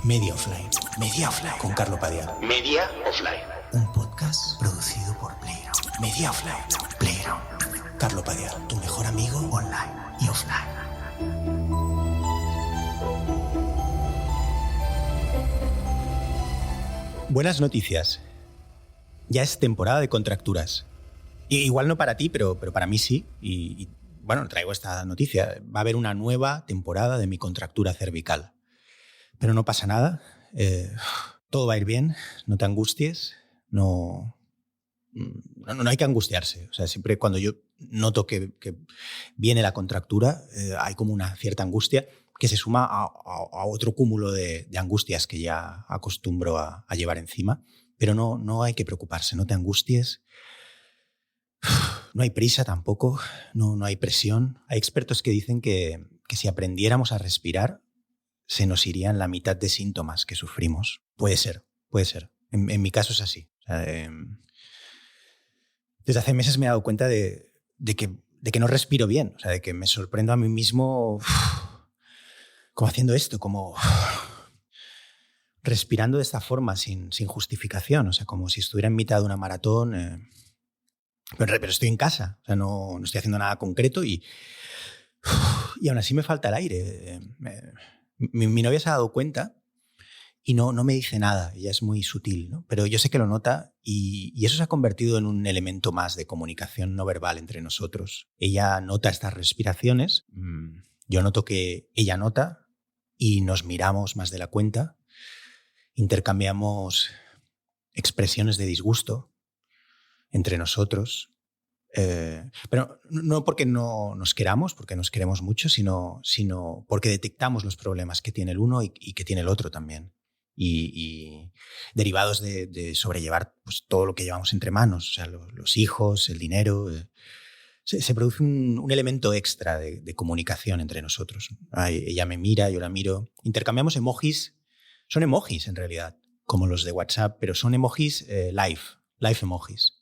Media Offline. Media Offline. Con Carlo Padilla. Media Offline. Un podcast producido por Playground. Media Offline. Playground. Carlo Padilla, tu mejor amigo online y offline. Buenas noticias. Ya es temporada de contracturas. Igual no para ti, pero para mí sí. Y bueno, traigo esta noticia. Va a haber una nueva temporada de mi contractura cervical. Pero no pasa nada. Todo va a ir bien. No te angusties. No hay que angustiarse. O sea, siempre cuando yo noto que viene la contractura, hay como una cierta angustia que se suma a otro cúmulo de angustias que ya acostumbro a llevar encima. Pero no hay que preocuparse, no te angusties. No hay prisa tampoco, no hay presión. Hay expertos que dicen que si aprendiéramos a respirar, se nos irían la mitad de síntomas que sufrimos. Puede ser. En mi caso es así. O sea, desde hace meses me he dado cuenta de que no respiro bien, o sea, de que me sorprendo a mí mismo como haciendo esto, como respirando de esta forma sin justificación, o sea, como si estuviera en mitad de una maratón, pero estoy en casa, o sea, no estoy haciendo nada concreto y aún así me falta el aire. Mi novia se ha dado cuenta y no me dice nada, ella es muy sutil, ¿no? Pero yo sé que lo nota y eso se ha convertido en un elemento más de comunicación no verbal entre nosotros. Ella nota estas respiraciones, yo noto que ella nota y nos miramos más de la cuenta, intercambiamos expresiones de disgusto entre nosotros, pero no porque no nos queramos, porque nos queremos mucho, sino porque detectamos los problemas que tiene el uno y que tiene el otro también. Y derivados de sobrellevar pues, todo lo que llevamos entre manos, o sea, los hijos, el dinero. Se produce un elemento extra de comunicación entre nosotros. Ella me mira, yo la miro. Intercambiamos emojis. Son emojis en realidad, como los de WhatsApp, pero son emojis live emojis.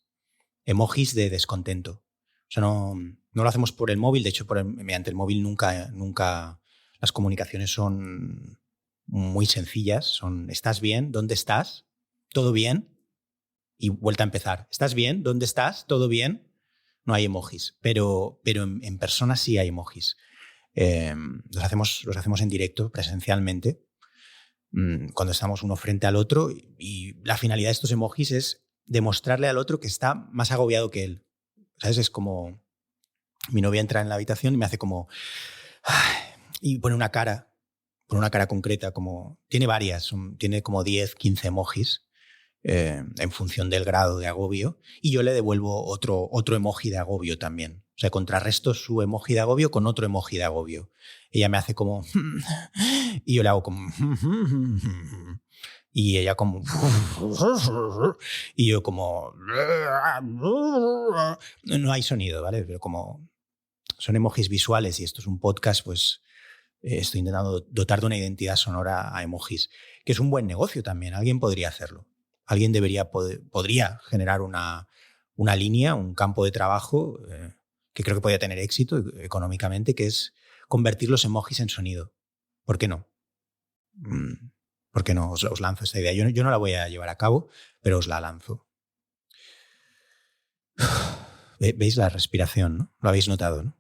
Emojis de descontento. O sea, no lo hacemos por el móvil. De hecho, mediante el móvil nunca las comunicaciones son muy sencillas. Son ¿estás bien? ¿Dónde estás? ¿Todo bien? Y vuelta a empezar. ¿Estás bien? ¿Dónde estás? ¿Todo bien? No hay emojis. Pero en persona sí hay emojis. Los hacemos en directo, presencialmente, cuando estamos uno frente al otro. Y la finalidad de estos emojis es demostrarle al otro que está más agobiado que él. ¿Sabes? Es como mi novia entra en la habitación y me hace como y pone una cara concreta, como tiene varias, tiene como 10, 15 emojis en función del grado de agobio, y yo le devuelvo otro emoji de agobio también. O sea, contrarresto su emoji de agobio con otro emoji de agobio. Ella me hace como y yo le hago como y ella como y yo como no hay sonido, ¿vale? Pero como son emojis visuales y esto es un podcast, pues estoy intentando dotar de una identidad sonora a emojis, que es un buen negocio también. Alguien podría hacerlo. Alguien podría generar una línea, un campo de trabajo que creo que podría tener éxito económicamente, que es convertir los emojis en sonido. ¿Por qué no? ¿Por qué no? Os lanzo esta idea. Yo no la voy a llevar a cabo, pero os la lanzo. ¿Veis la respiración, no? Lo habéis notado, ¿no?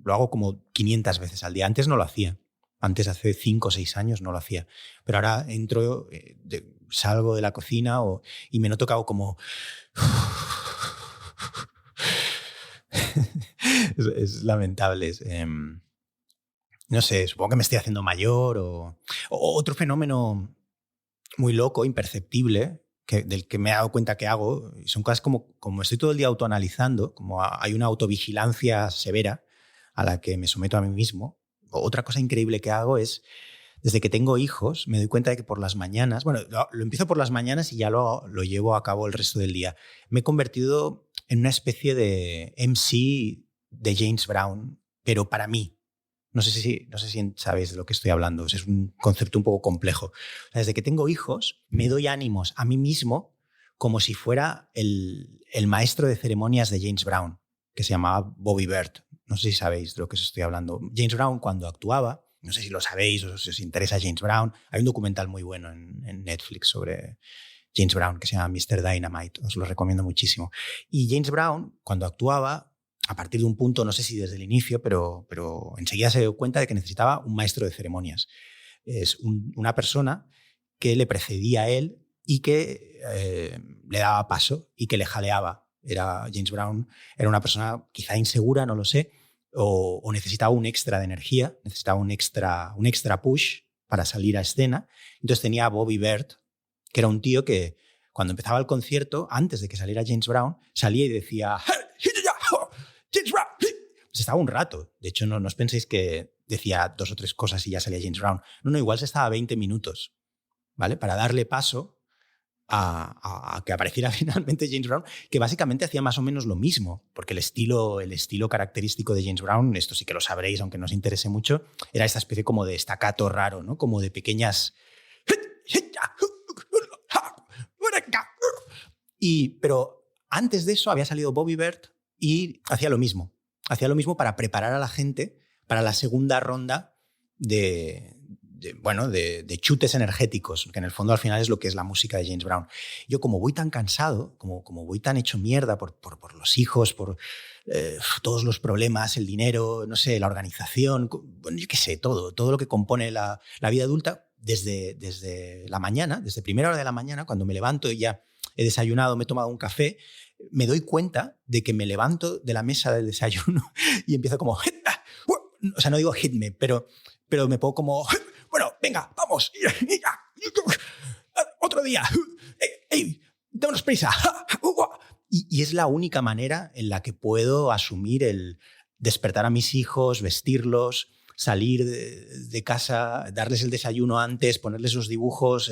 Lo hago como 500 veces al día. Antes no lo hacía. Antes, hace 5 o 6 años, no lo hacía. Pero ahora entro, salgo de la cocina y me noto que hago como es lamentable. No sé, supongo que me estoy haciendo mayor o otro fenómeno muy loco, imperceptible, del que me he dado cuenta que hago. Son cosas como estoy todo el día autoanalizando, como hay una autovigilancia severa a la que me someto a mí mismo. Otra cosa increíble que hago es, desde que tengo hijos, me doy cuenta de que por las mañanas, bueno, lo empiezo por las mañanas y ya lo llevo a cabo el resto del día. Me he convertido en una especie de MC de James Brown, pero para mí. No sé si sabéis de lo que estoy hablando. Es un concepto un poco complejo. O sea, desde que tengo hijos, me doy ánimos a mí mismo como si fuera el maestro de ceremonias de James Brown, que se llamaba Bobby Bird. No sé si sabéis de lo que os estoy hablando. James Brown, cuando actuaba, no sé si lo sabéis o si os interesa James Brown. Hay un documental muy bueno en Netflix sobre James Brown que se llama Mr. Dynamite. Os lo recomiendo muchísimo. Y James Brown, cuando actuaba, a partir de un punto, no sé si desde el inicio, pero enseguida se dio cuenta de que necesitaba un maestro de ceremonias. Es una persona que le precedía a él y que le daba paso y que le jaleaba. James Brown era una persona quizá insegura, no lo sé, o necesitaba un extra de energía, necesitaba un extra push para salir a escena. Entonces tenía a Bobby Bird, que era un tío que cuando empezaba el concierto, antes de que saliera James Brown, salía y decía James Brown. Pues estaba un rato. De hecho, no os penséis que decía 2 o 3 cosas y ya salía James Brown. No, igual se estaba 20 minutos, ¿vale? Para darle paso a que apareciera finalmente James Brown, que básicamente hacía más o menos lo mismo, porque el estilo característico de James Brown, esto sí que lo sabréis, aunque no os interese mucho, era esta especie como de staccato raro, ¿no? Como de pequeñas... Pero antes de eso había salido Bobby Bird y hacía lo mismo. Hacía lo mismo para preparar a la gente para la segunda ronda de chutes energéticos, que en el fondo al final es lo que es la música de James Brown. Yo como voy tan cansado, como voy tan hecho mierda por los hijos, por todos los problemas, el dinero, no sé, la organización, bueno, yo qué sé, todo lo que compone la vida adulta, desde la mañana, desde primera hora de la mañana, cuando me levanto y ya he desayunado, me he tomado un café, me doy cuenta de que me levanto de la mesa del desayuno y empiezo como... O sea, no digo hit me, pero me pongo como... Bueno, venga, vamos. Otro día. ¡Ey! ¡Démonos prisa! Y es la única manera en la que puedo asumir el despertar a mis hijos, vestirlos, salir de casa, darles el desayuno antes, ponerles los dibujos,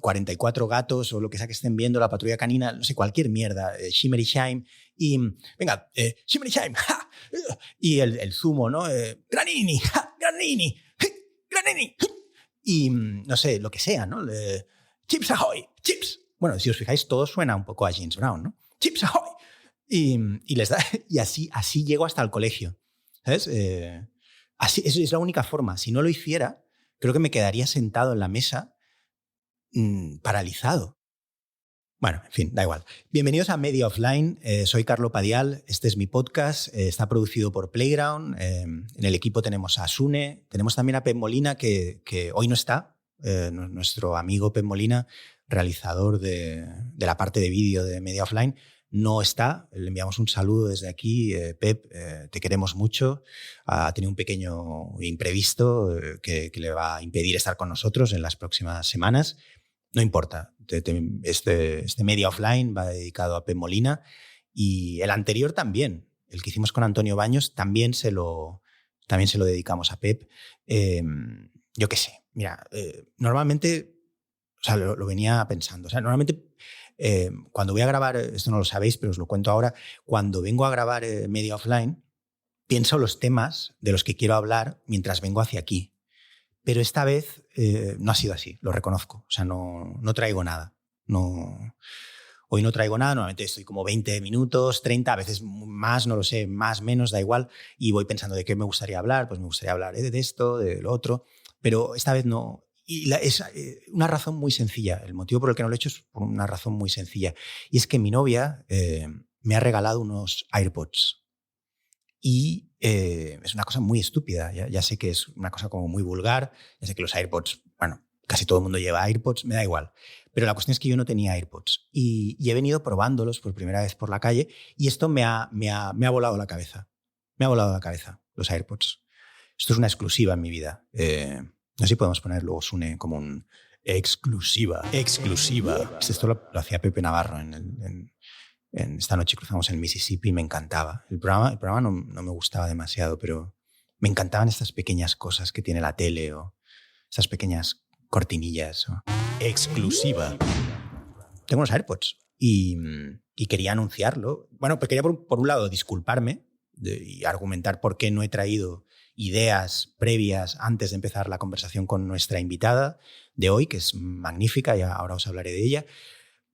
44 gatos o lo que sea que estén viendo, la patrulla canina, no sé, cualquier mierda, Shimmery Shime. Y venga, Shimmery Shime. ¡Ja! Y el zumo, ¿no? Granini, ¡ja! Granini. Granini. Y no sé, lo que sea, ¿no? Chips Ahoy, chips. Bueno, si os fijáis, todo suena un poco a James Brown, ¿no? Chips Ahoy. Y les da, y así llego hasta el colegio, ¿sabes? Así, es la única forma. Si no lo hiciera, creo que me quedaría sentado en la mesa paralizado. Bueno, en fin, da igual. Bienvenidos a Media Offline. Soy Carlo Padial. Este es mi podcast. Está producido por Playground. En el equipo tenemos a Sune. Tenemos también a Pep Molina, que hoy no está. Nuestro amigo Pep Molina, realizador de la parte de vídeo de Media Offline, no está. Le enviamos un saludo desde aquí. Pep, te queremos mucho. Ha tenido un pequeño imprevisto que le va a impedir estar con nosotros en las próximas semanas. No importa, este Media Offline va dedicado a Pep Molina y el anterior también, el que hicimos con Antonio Baños, también se lo dedicamos a Pep. Yo qué sé, mira, normalmente, o sea, lo venía pensando, o sea, normalmente cuando voy a grabar, esto no lo sabéis, pero os lo cuento ahora, cuando vengo a grabar Media Offline, pienso los temas de los que quiero hablar mientras vengo hacia aquí. Pero esta vez no ha sido así, lo reconozco. O sea, no traigo nada. Hoy no traigo nada, normalmente estoy como 20 minutos, 30, a veces más, no lo sé, más, menos, da igual. Y voy pensando de qué me gustaría hablar, pues me gustaría hablar de esto, de lo otro. Pero esta vez no. Y es una razón muy sencilla. El motivo por el que no lo he hecho es por una razón muy sencilla. Y es que mi novia me ha regalado unos AirPods. Y es una cosa muy estúpida. Ya sé que es una cosa como muy vulgar. Ya sé que los AirPods, bueno, casi todo el mundo lleva AirPods, me da igual. Pero la cuestión es que yo no tenía AirPods. Y he venido probándolos por primera vez por la calle y esto me ha volado la cabeza. Me ha volado la cabeza, los AirPods. Esto es una exclusiva en mi vida. No sé si podemos poner luego, Sune, como un exclusiva. Exclusiva. Esto lo hacía Pepe Navarro en Esta noche cruzamos el Mississippi y me encantaba. El programa no me gustaba demasiado, pero me encantaban estas pequeñas cosas que tiene la tele o estas pequeñas cortinillas. Exclusiva. Tengo unos AirPods y quería anunciarlo. Bueno, pues quería por un lado disculparme y argumentar por qué no he traído ideas previas antes de empezar la conversación con nuestra invitada de hoy, que es magnífica y ahora os hablaré de ella.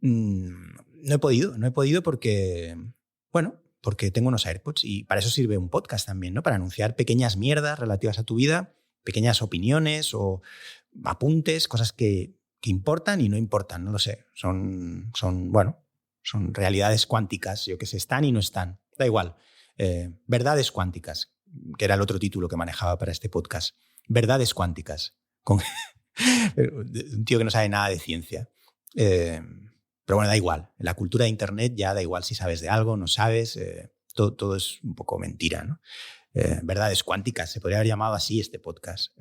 No he podido porque tengo unos AirPods y para eso sirve un podcast también, ¿no? Para anunciar pequeñas mierdas relativas a tu vida pequeñas opiniones o apuntes, cosas que importan y no importan, no lo sé. Son realidades cuánticas, yo que sé, están y no están. Da igual. Verdades cuánticas, que era el otro título que manejaba para este podcast. Verdades cuánticas. Con un tío que no sabe nada de ciencia. Pero bueno, da igual. En la cultura de Internet ya da igual si sabes de algo, no sabes. Todo es un poco mentira, ¿no? Verdades cuánticas, se podría haber llamado así este podcast.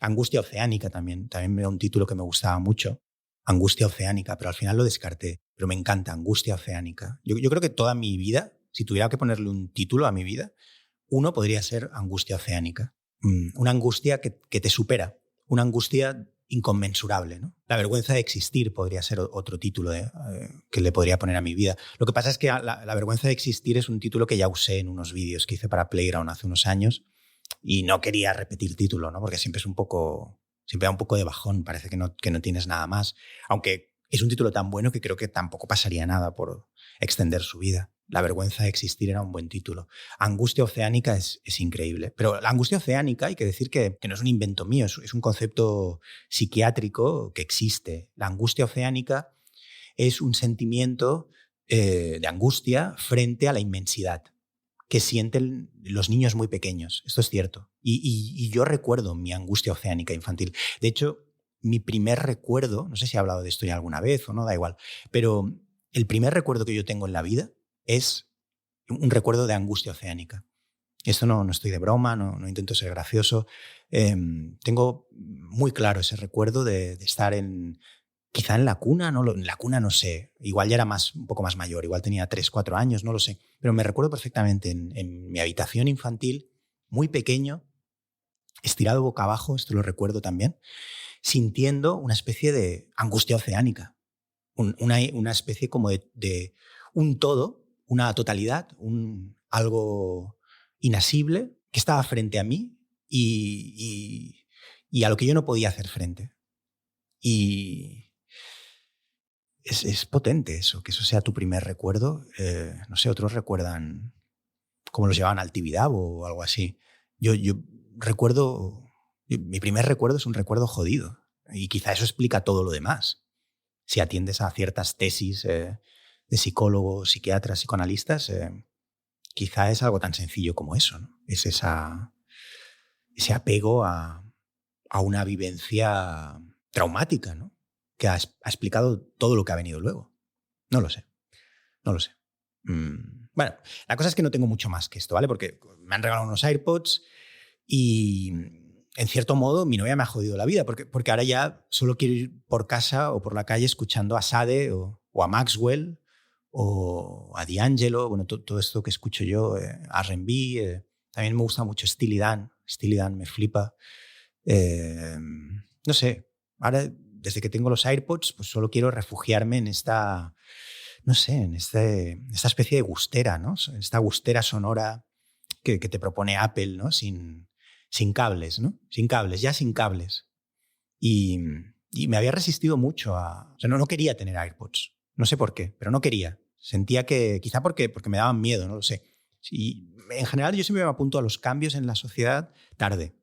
Angustia oceánica también era un título que me gustaba mucho. Angustia oceánica, pero al final lo descarté. Pero me encanta, Angustia oceánica. Yo creo que toda mi vida, si tuviera que ponerle un título a mi vida, uno podría ser Angustia oceánica. Una angustia que te supera, una angustia inconmensurable, ¿no? La vergüenza de existir podría ser otro título que le podría poner a mi vida. Lo que pasa es que la vergüenza de existir es un título que ya usé en unos vídeos que hice para Playground hace unos años y no quería repetir título, ¿no? Porque siempre da un poco de bajón, parece que no tienes nada más. Aunque es un título tan bueno que creo que tampoco pasaría nada por extender su vida. La vergüenza de existir era un buen título. Angustia oceánica es increíble. Pero la angustia oceánica, hay que decir que no es un invento mío, es un concepto psiquiátrico que existe. La angustia oceánica es un sentimiento de angustia frente a la inmensidad que sienten los niños muy pequeños. Esto es cierto. Y yo recuerdo mi angustia oceánica infantil. De hecho, mi primer recuerdo, no sé si he hablado de esto ya alguna vez o no, da igual, pero el primer recuerdo que yo tengo en la vida es un recuerdo de angustia oceánica. Esto no estoy de broma, no intento ser gracioso. Tengo muy claro ese recuerdo de estar quizá en la cuna, en la cuna no sé, igual ya era un poco más mayor, igual tenía 3, 4 años, no lo sé, pero me recuerdo perfectamente en mi habitación infantil, muy pequeño, estirado boca abajo, esto lo recuerdo también, sintiendo una especie de angustia oceánica, una especie como de un todo, una totalidad, algo inasible que estaba frente a mí y a lo que yo no podía hacer frente. Y es potente eso, que eso sea tu primer recuerdo. No sé, otros recuerdan cómo los llevaban al Tibidabo o algo así. Yo recuerdo, mi primer recuerdo es un recuerdo jodido y quizá eso explica todo lo demás. Si atiendes a ciertas tesis de psicólogos, psiquiatras, psicoanalistas, quizá es algo tan sencillo como eso, ¿no? Es ese apego a una vivencia traumática, ¿no? Que ha explicado todo lo que ha venido luego. No lo sé. Bueno, la cosa es que no tengo mucho más que esto, ¿vale? Porque me han regalado unos AirPods y en cierto modo mi novia me ha jodido la vida porque ahora ya solo quiero ir por casa o por la calle escuchando a Sade o a Maxwell o a D'Angelo, bueno, todo esto que escucho yo, R&B, también me gusta mucho Steely Dan me flipa. No sé, ahora desde que tengo los AirPods pues solo quiero refugiarme en esta especie de gustera, ¿no? Esta gustera sonora que te propone Apple, ¿no? Sin cables, ¿no? Sin cables. Y me había resistido mucho o sea, no quería tener AirPods. No sé por qué, pero no quería. Sentía que, quizá porque me daban miedo, no lo sé. Y en general yo siempre me apunto a los cambios en la sociedad tarde,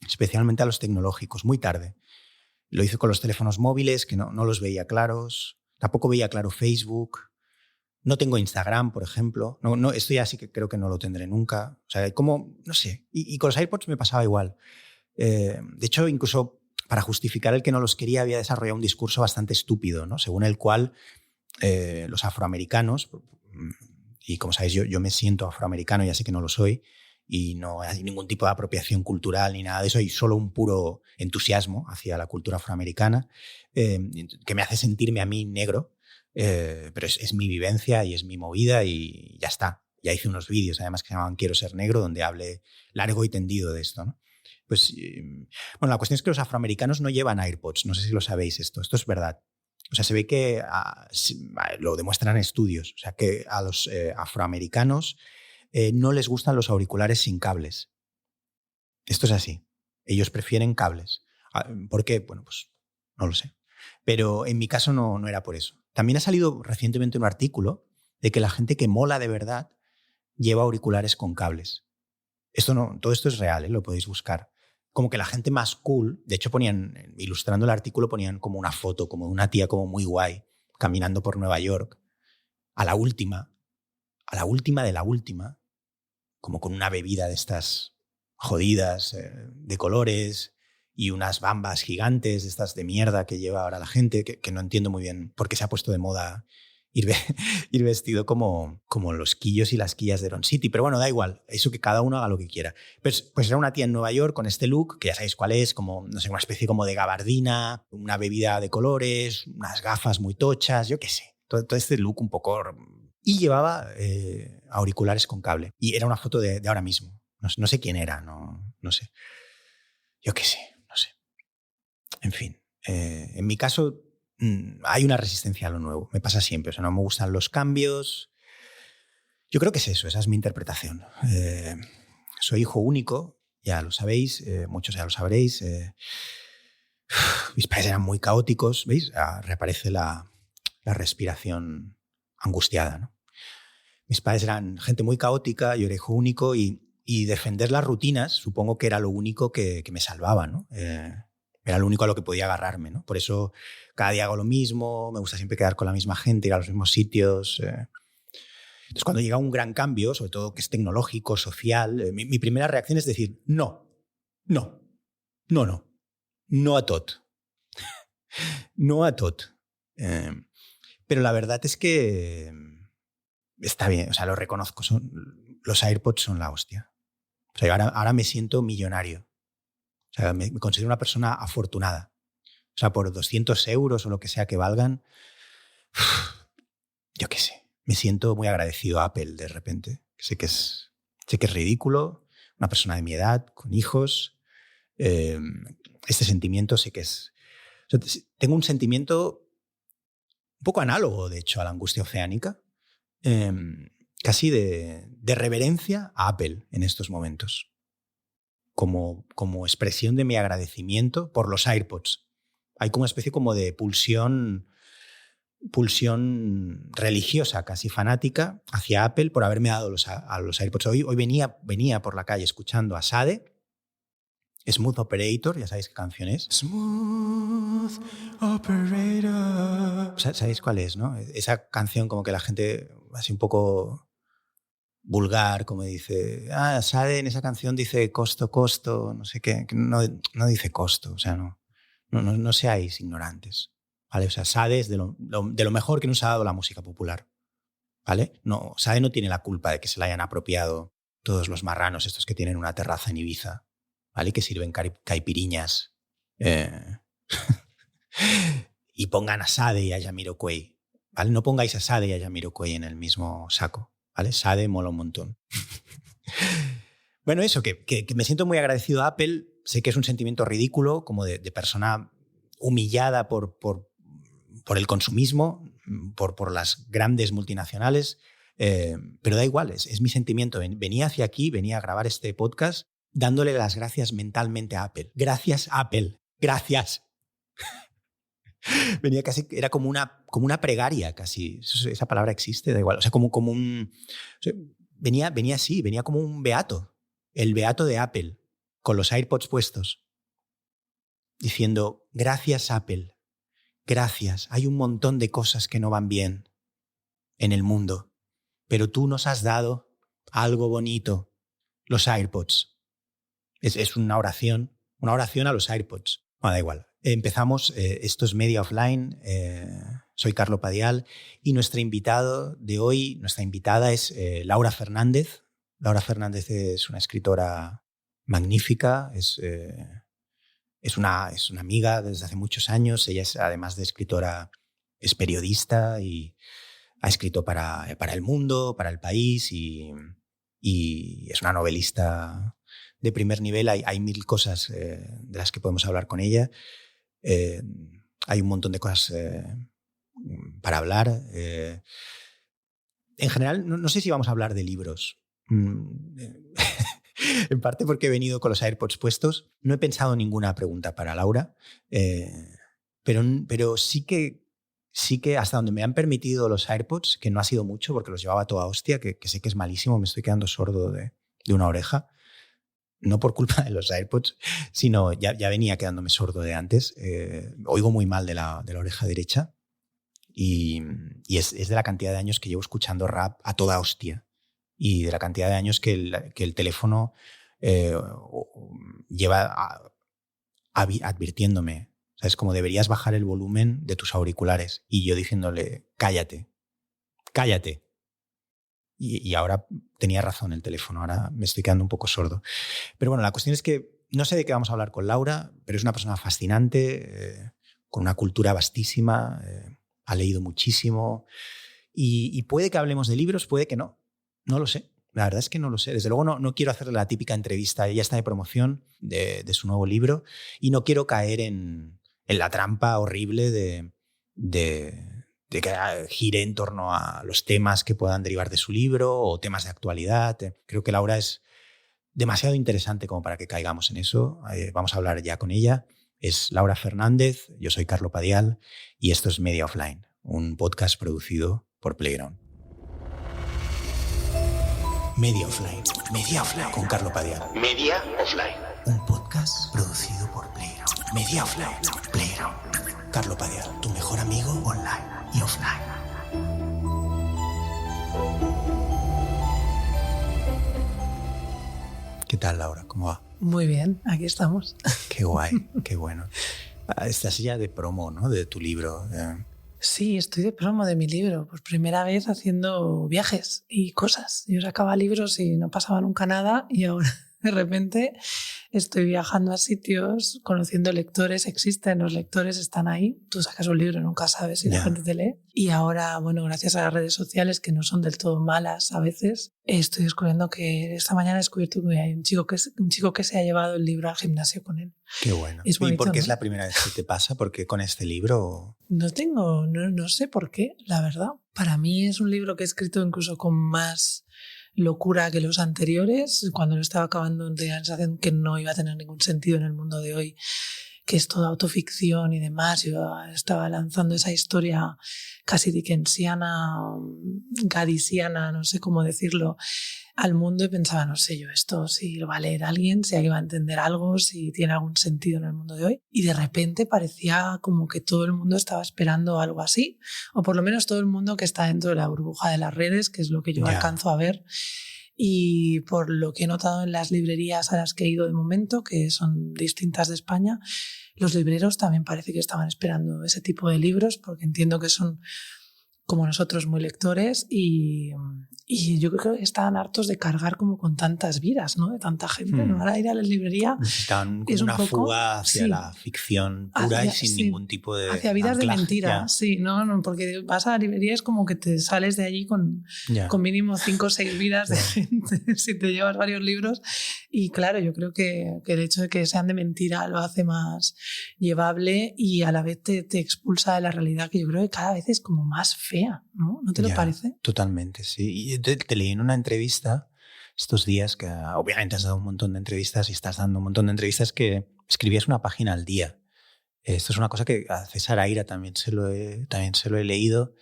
especialmente a los tecnológicos, muy tarde. Lo hice con los teléfonos móviles, que no los veía claros. Tampoco veía claro Facebook. No tengo Instagram, por ejemplo. Esto ya sí que creo que no lo tendré nunca. O sea, no sé. Y con los AirPods me pasaba igual. De hecho, incluso para justificar el que no los quería, había desarrollado un discurso bastante estúpido, ¿no? Según el cual los afroamericanos, y como sabéis, yo me siento afroamericano, ya sé que no lo soy, y no hay ningún tipo de apropiación cultural ni nada de eso, hay solo un puro entusiasmo hacia la cultura afroamericana que me hace sentirme a mí negro, pero es mi vivencia y es mi movida y ya está. Ya hice unos vídeos además que se llamaban Quiero ser negro, donde hablé largo y tendido de esto, ¿no? Pues, bueno, la cuestión es que los afroamericanos no llevan AirPods, no sé si lo sabéis esto es verdad. O sea, se ve que lo demuestran estudios, o sea, que a los afroamericanos no les gustan los auriculares sin cables. Esto es así. Ellos prefieren cables. ¿Por qué? Bueno, pues no lo sé. Pero en mi caso no era por eso. También ha salido recientemente un artículo de que la gente que mola de verdad lleva auriculares con cables. Todo esto es real, lo podéis buscar. como que la gente más cool, de hecho ponían, ilustrando el artículo, ponían como una foto, como de una tía como muy guay, caminando por Nueva York, a la última de la última, como con una bebida de estas jodidas, de colores, y unas bambas gigantes, de estas de mierda que lleva ahora la gente, que no entiendo muy bien por qué se ha puesto de moda ir, ir vestido como los quillos y las quillas de Iron City. Pero bueno, da igual, eso que cada uno haga lo que quiera. Pues era una tía en Nueva York con este look, que ya sabéis cuál es, como, no sé, una especie como de gabardina, una bebida de colores, unas gafas muy tochas, yo qué sé. Todo este look un poco... Y llevaba auriculares con cable. Y era una foto de ahora mismo. No sé quién era, no sé. Yo qué sé, no sé. En fin, en mi caso hay una resistencia a lo nuevo. Me pasa siempre. O sea, no me gustan los cambios. Yo creo que es eso, esa es mi interpretación. Soy hijo único, ya lo sabéis, muchos ya lo sabréis. Mis padres eran muy caóticos, ¿veis? Reaparece la respiración angustiada, ¿no? Mis padres eran gente muy caótica, yo era hijo único y defender las rutinas supongo que era lo único que me salvaba, ¿no? Era lo único a lo que podía agarrarme, ¿no? Por eso cada día hago lo mismo, me gusta siempre quedar con la misma gente, ir a los mismos sitios. Entonces, cuando llega un gran cambio, sobre todo que es tecnológico, social, mi primera reacción es decir, no a tot. No a tot. Pero la verdad es que está bien, o sea, lo reconozco, los AirPods son la hostia. O sea, ahora me siento millonario. O sea, me considero una persona afortunada. O sea, por 200 euros o lo que sea que valgan, yo qué sé, me siento muy agradecido a Apple de repente. Sé que es ridículo, una persona de mi edad, con hijos. Este sentimiento sé que es... O sea, tengo un sentimiento un poco análogo, de hecho, a la angustia oceánica. Casi de reverencia a Apple en estos momentos. Como expresión de mi agradecimiento por los AirPods. Hay como una especie como de pulsión religiosa, casi fanática, hacia Apple por haberme dado a los AirPods. Hoy venía por la calle escuchando a Sade, Smooth Operator, ya sabéis qué canción es. Smooth Operator. ¿Sabéis cuál es, no? Esa canción como que la gente así un poco vulgar, como dice, Sade en esa canción dice costo, no sé qué, no dice costo, o sea, no seáis ignorantes, ¿vale? O sea, Sade es de lo mejor que nos ha dado la música popular, ¿vale? No, Sade no tiene la culpa de que se la hayan apropiado todos los marranos estos que tienen una terraza en Ibiza, ¿vale? Que sirven caipiriñas y pongan a Sade y a Jamiroquai, ¿vale? No pongáis a Sade y a Jamiroquai en el mismo saco, ¿vale? Sade mola un montón. Bueno, eso, que me siento muy agradecido a Apple. Sé que es un sentimiento ridículo, como de persona humillada por el consumismo, por las grandes multinacionales, pero da igual, es mi sentimiento. Venía hacia aquí, venía a grabar este podcast dándole las gracias mentalmente a Apple. Gracias, Apple. Gracias. Venía casi, era como una pregaria casi. Esa palabra existe, da igual. O sea, como un... O sea, venía así, venía como un beato. El beato de Apple, con los AirPods puestos, diciendo, gracias, Apple. Gracias. Hay un montón de cosas que no van bien en el mundo, pero tú nos has dado algo bonito, los AirPods. Es una oración a los AirPods. Bueno, da igual. Empezamos, esto es Media Offline, soy Carlo Padial y nuestra invitada es Laura Fernández. Laura Fernández es una escritora magnífica, es una amiga desde hace muchos años. Ella es, además de escritora, es periodista y ha escrito para El Mundo, para El País y es una novelista de primer nivel. Hay mil cosas de las que podemos hablar con ella. Hay un montón de cosas para hablar. En general, no sé si vamos a hablar de libros. En parte porque he venido con los AirPods puestos. No he pensado ninguna pregunta para Laura, pero sí que hasta donde me han permitido los AirPods, que no ha sido mucho porque los llevaba toda hostia, que sé que es malísimo, me estoy quedando sordo de una oreja. no por culpa de los AirPods, sino ya venía quedándome sordo de antes. Oigo muy mal de la oreja derecha y es de la cantidad de años que llevo escuchando rap a toda hostia y de la cantidad de años que el teléfono lleva advirtiéndome. O sea, es como deberías bajar el volumen de tus auriculares y yo diciéndole, cállate. Y ahora tenía razón el teléfono, ahora me estoy quedando un poco sordo. Pero bueno, la cuestión es que no sé de qué vamos a hablar con Laura, pero es una persona fascinante, con una cultura vastísima, ha leído muchísimo y puede que hablemos de libros, puede que no lo sé. La verdad es que no lo sé. Desde luego no quiero hacerle la típica entrevista. Ella está de promoción de su nuevo libro y no quiero caer en la trampa horrible de que gire en torno a los temas que puedan derivar de su libro o temas de actualidad. Creo que Laura es demasiado interesante como para que caigamos en eso. Vamos a hablar ya con ella. Es Laura Fernández, yo soy Carlo Padial y esto es Media Offline, un podcast producido por Playground. Media Offline con Carlo Padial. Media Offline. Un podcast producido por Playground. Media Offline, Playground. Carlo Padial, tu mejor amigo online y offline. ¿Qué tal, Laura? ¿Cómo va? Muy bien, aquí estamos. Qué guay, qué bueno. Estás ya de promo, ¿no? De tu libro. Sí, estoy de promo de mi libro. Por primera vez haciendo viajes y cosas. Yo sacaba libros y no pasaba nunca nada y ahora de repente estoy viajando a sitios, conociendo lectores, existen, los lectores están ahí. Tú sacas un libro, nunca sabes si la gente te lee. Y ahora, bueno, gracias a las redes sociales, que no son del todo malas a veces, estoy descubriendo que esta mañana he descubierto que hay un chico que se ha llevado el libro al gimnasio con él. Qué bueno. Es bonito, ¿Y por qué ¿no? es la primera vez que te pasa? ¿Por qué con este libro? No sé por qué, la verdad. Para mí es un libro que he escrito incluso con más locura que los anteriores. Cuando lo estaba acabando tenía la sensación que no iba a tener ningún sentido en el mundo de hoy, que es toda autoficción y demás. Yo estaba lanzando esa historia casi dickensiana, gadisiana, no sé cómo decirlo, al mundo y pensaba, no sé yo, esto si lo va a leer alguien, si alguien va a entender algo, si tiene algún sentido en el mundo de hoy. Y de repente parecía como que todo el mundo estaba esperando algo así, o por lo menos todo el mundo que está dentro de la burbuja de las redes, que es lo que yo alcanzo a ver. Y por lo que he notado en las librerías a las que he ido de momento, que son distintas de España, los libreros también parece que estaban esperando ese tipo de libros, porque entiendo que son, como nosotros, muy lectores y yo creo que estaban hartos de cargar como con tantas vidas, ¿no? De tanta gente, ¿no? Ahora ir a la librería necesitan es una un poco, fuga hacia la ficción pura y sin ningún tipo de hacia vidas anclaje. de mentira, sí, ¿no? Porque vas a la librería es como que te sales de allí con mínimo 5 o 6 vidas de gente si te llevas varios libros. Y claro, yo creo que el hecho de que sean de mentira lo hace más llevable y a la vez te expulsa de la realidad, que yo creo que cada vez es como más fea, ¿no? ¿No te lo parece? Totalmente, sí. Y te leí en una entrevista estos días, que obviamente has dado un montón de entrevistas y estás dando un montón de entrevistas, que escribías una página al día. Esto es una cosa que a César Aira también se lo he leído.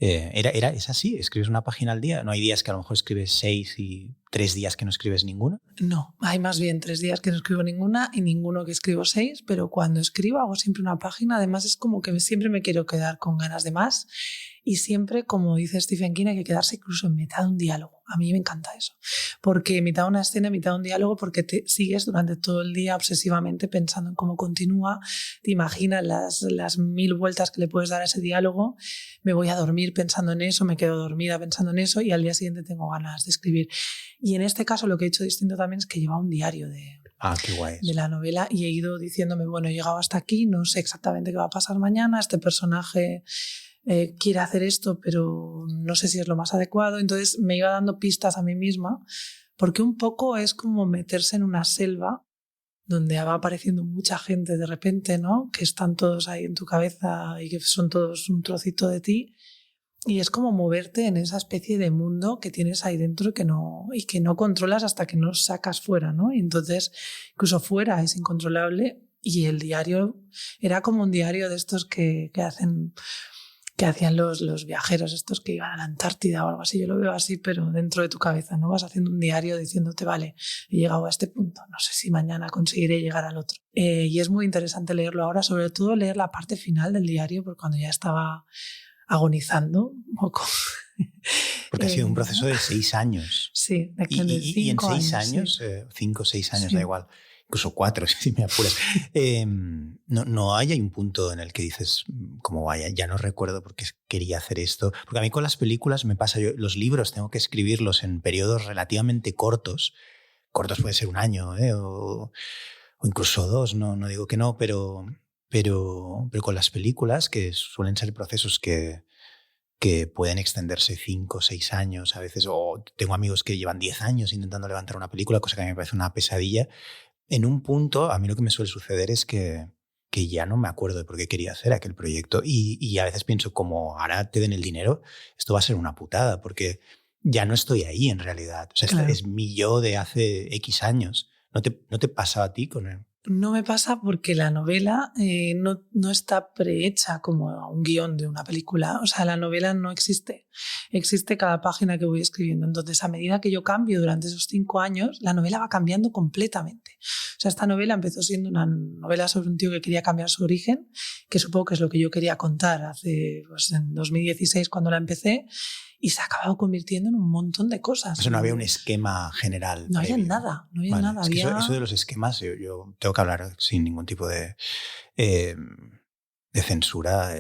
¿Es así? ¿Escribes una página al día? ¿No hay días que a lo mejor escribes 6 y 3 días que no escribes ninguna? No, hay más bien 3 días que no escribo ninguna y ninguno que escribo 6, pero cuando escribo hago siempre una página. Además es como que siempre me quiero quedar con ganas de más y siempre, como dice Stephen King, hay que quedarse incluso en mitad de un diálogo. A mí me encanta eso, porque mitad de una escena, mitad de un diálogo, porque te sigues durante todo el día obsesivamente pensando en cómo continúa, te imaginas las 1000 vueltas que le puedes dar a ese diálogo, me voy a dormir pensando en eso, me quedo dormida pensando en eso y al día siguiente tengo ganas de escribir. Y en este caso lo que he hecho distinto también es que lleva un diario qué guay, de la novela y he ido diciéndome, bueno, he llegado hasta aquí, no sé exactamente qué va a pasar mañana, este personaje quiere hacer esto, pero no sé si es lo más adecuado. Entonces me iba dando pistas a mí misma, porque un poco es como meterse en una selva donde va apareciendo mucha gente de repente, ¿no? Que están todos ahí en tu cabeza y que son todos un trocito de ti. Y es como moverte en esa especie de mundo que tienes ahí dentro y que no controlas hasta que no sacas fuera, ¿no? Y entonces, incluso fuera es incontrolable. Y el diario era como un diario de estos que hacen que hacían los viajeros estos que iban a la Antártida o algo así. Yo lo veo así, pero dentro de tu cabeza, ¿no? Vas haciendo un diario diciéndote, vale, he llegado a este punto, no sé si mañana conseguiré llegar al otro. Y es muy interesante leerlo ahora, sobre todo leer la parte final del diario, porque cuando ya estaba agonizando un poco. Porque ha sido un proceso de 6 años. Sí, de y en 6 años, 5 o 6 años, sí. da igual, incluso 4, si me apuras. No hay un punto en el que dices, como vaya, ya no recuerdo por qué quería hacer esto. Porque a mí con las películas me pasa, los libros tengo que escribirlos en periodos relativamente cortos. Cortos puede ser 1 año, o incluso 2, no digo que no, pero con las películas, que suelen ser procesos que pueden extenderse 5 o 6 años a veces, o tengo amigos que llevan 10 años intentando levantar una película, cosa que a mí me parece una pesadilla. En un punto, a mí lo que me suele suceder es que ya no me acuerdo de por qué quería hacer aquel proyecto y a veces pienso, como ahora te den el dinero, esto va a ser una putada, porque ya no estoy ahí en realidad. O sea, Claro. es mi yo de hace X años. ¿No te pasa a ti con él? No me pasa porque la novela no está prehecha como un guión de una película. O sea, la novela no existe. Existe cada página que voy escribiendo. Entonces, a medida que yo cambio durante esos 5 años, la novela va cambiando completamente. O sea, esta novela empezó siendo una novela sobre un tío que quería cambiar su origen, que supongo que es lo que yo quería contar en 2016 cuando la empecé, y se ha acabado convirtiendo en un montón de cosas. O sea, no había un esquema general. No había previo. nada, no había nada. Es que había... eso de los esquemas, yo tengo que hablar sin ningún tipo de censura.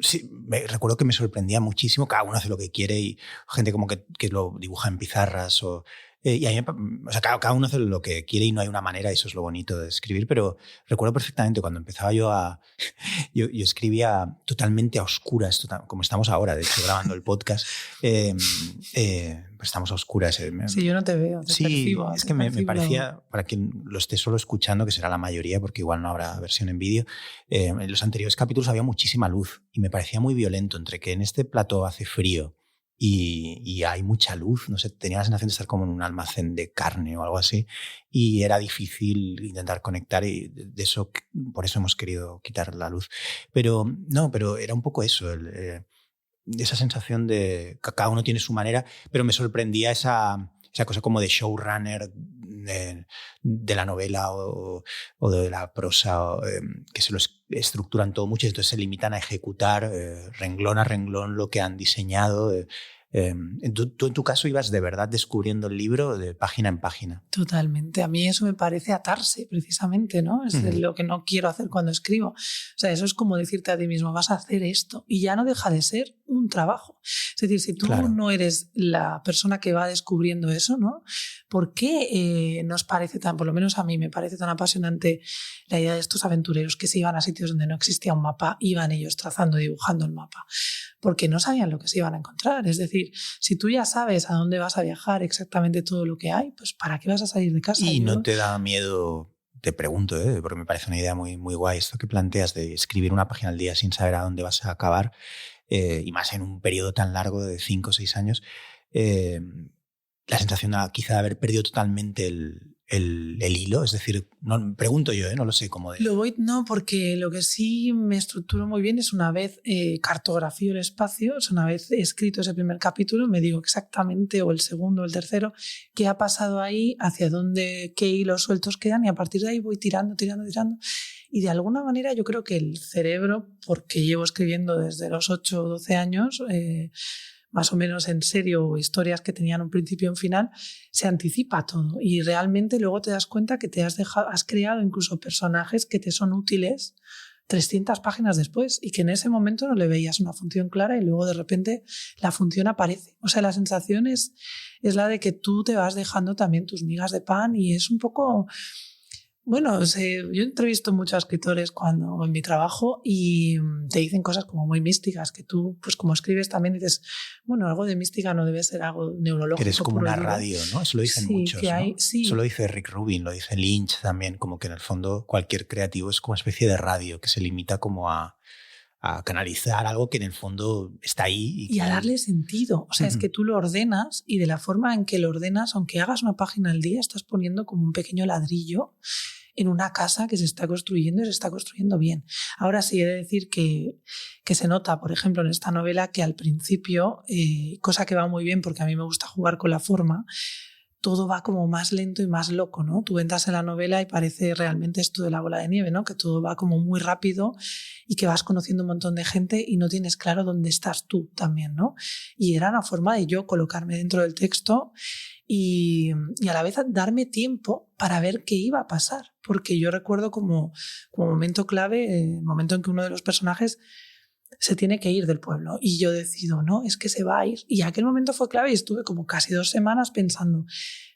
Sí, recuerdo que me sorprendía muchísimo. Cada uno hace lo que quiere y gente como que lo dibuja en pizarras y a mí, o sea, cada uno hace lo que quiere y no hay una manera, eso es lo bonito de escribir, pero recuerdo perfectamente cuando empezaba yo yo escribía totalmente a oscuras, como estamos ahora, de hecho, grabando el podcast, pues estamos a oscuras. Sí, yo no te veo, te percibo. Es que me parecía, para quien lo esté solo escuchando, que será la mayoría, porque igual no habrá versión en vídeo, en los anteriores capítulos había muchísima luz y me parecía muy violento, entre que en este plató hace frío y hay mucha luz, no sé, tenía la sensación de estar como en un almacén de carne o algo así, y era difícil intentar conectar, y de eso, por eso hemos querido quitar la luz. Pero era un poco eso, esa sensación de que cada uno tiene su manera, pero me sorprendía esa cosa como de showrunner de la novela o de la prosa, que se lo estructuran todo mucho y entonces se limitan a ejecutar renglón a renglón lo que han diseñado. Tú en tu caso ibas de verdad descubriendo el libro de página en página. Totalmente. A mí eso me parece atarse, precisamente, ¿no? Es lo que no quiero hacer cuando escribo. O sea, eso es como decirte a ti mismo, vas a hacer esto y ya no deja de ser un trabajo. Es decir, si tú no eres la persona que va descubriendo eso, ¿no? ¿Por qué nos parece por lo menos a mí me parece tan apasionante la idea de estos aventureros que se iban a sitios donde no existía un mapa, iban ellos trazando, dibujando el mapa? Porque no sabían lo que se iban a encontrar. Es decir, si tú ya sabes a dónde vas a viajar, exactamente todo lo que hay, pues ¿para qué vas a salir de casa? Y no te da miedo, te pregunto, porque me parece una idea muy, muy guay esto que planteas de escribir una página al día sin saber a dónde vas a acabar, y más en un periodo tan largo de 5 o 6 años, la sensación quizá de haber perdido totalmente el hilo, es decir, no, pregunto yo, no lo sé cómo. No, porque lo que sí me estructuro muy bien es una vez cartografío el espacio, es una vez escrito ese primer capítulo, me digo exactamente, o el segundo o el tercero, qué ha pasado ahí, hacia dónde, qué hilos sueltos quedan, y a partir de ahí voy tirando. Y de alguna manera yo creo que el cerebro, porque llevo escribiendo desde los 8 o 12 años, más o menos en serio, historias que tenían un principio y un final, se anticipa a todo y realmente luego te das cuenta que has creado incluso personajes que te son útiles 300 páginas después y que en ese momento no le veías una función clara y luego de repente la función aparece. O sea, la sensación es la de que tú te vas dejando también tus migas de pan y es un poco... Bueno, yo entrevisto muchos escritores en mi trabajo y te dicen cosas como muy místicas, que tú, pues como escribes también dices, bueno, algo de mística no debe ser algo neurológico. Que eres como una radio, ¿no? Eso lo dicen muchos, que hay, ¿no? sí. Eso lo dice Rick Rubin, lo dice Lynch también, como que en el fondo cualquier creativo es como una especie de radio que se limita como a canalizar algo que en el fondo está ahí. Y a darle sentido. O sea, es que tú lo ordenas y de la forma en que lo ordenas, aunque hagas una página al día, estás poniendo como un pequeño ladrillo en una casa que se está construyendo y se está construyendo bien. Ahora sí he de decir que se nota, por ejemplo, en esta novela que al principio, cosa que va muy bien porque a mí me gusta jugar con la forma, todo va como más lento y más loco, ¿no? Tú entras en la novela y parece realmente esto de la bola de nieve, ¿no? Que todo va como muy rápido y que vas conociendo un montón de gente y no tienes claro dónde estás tú también, ¿no? Y era una forma de yo colocarme dentro del texto y a la vez darme tiempo para ver qué iba a pasar. Porque yo recuerdo como momento clave, el momento en que uno de los personajes se tiene que ir del pueblo y yo decido, no, es que se va a ir. Y aquel momento fue clave y estuve como casi 2 semanas pensando,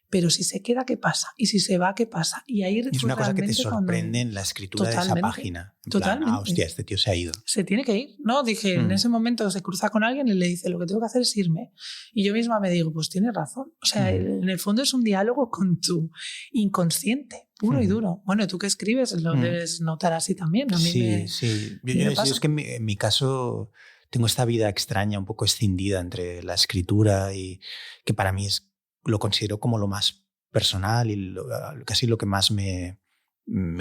pero si se queda, ¿qué pasa? Y si se va, ¿qué pasa? Y ahí es una cosa que te sorprende en la escritura de esa página. En plan, hostia, este tío se ha ido. Se tiene que ir, ¿no? Dije, en ese momento se cruza con alguien y le dice, lo que tengo que hacer es irme. Y yo misma me digo, pues tienes razón. O sea, en el fondo es un diálogo con tu inconsciente, puro y duro. Bueno, tú que escribes lo debes notar así también. A mí sí. Yo es que en mi caso tengo esta vida extraña, un poco escindida entre la escritura y que para mí lo considero como lo más personal y casi lo que más me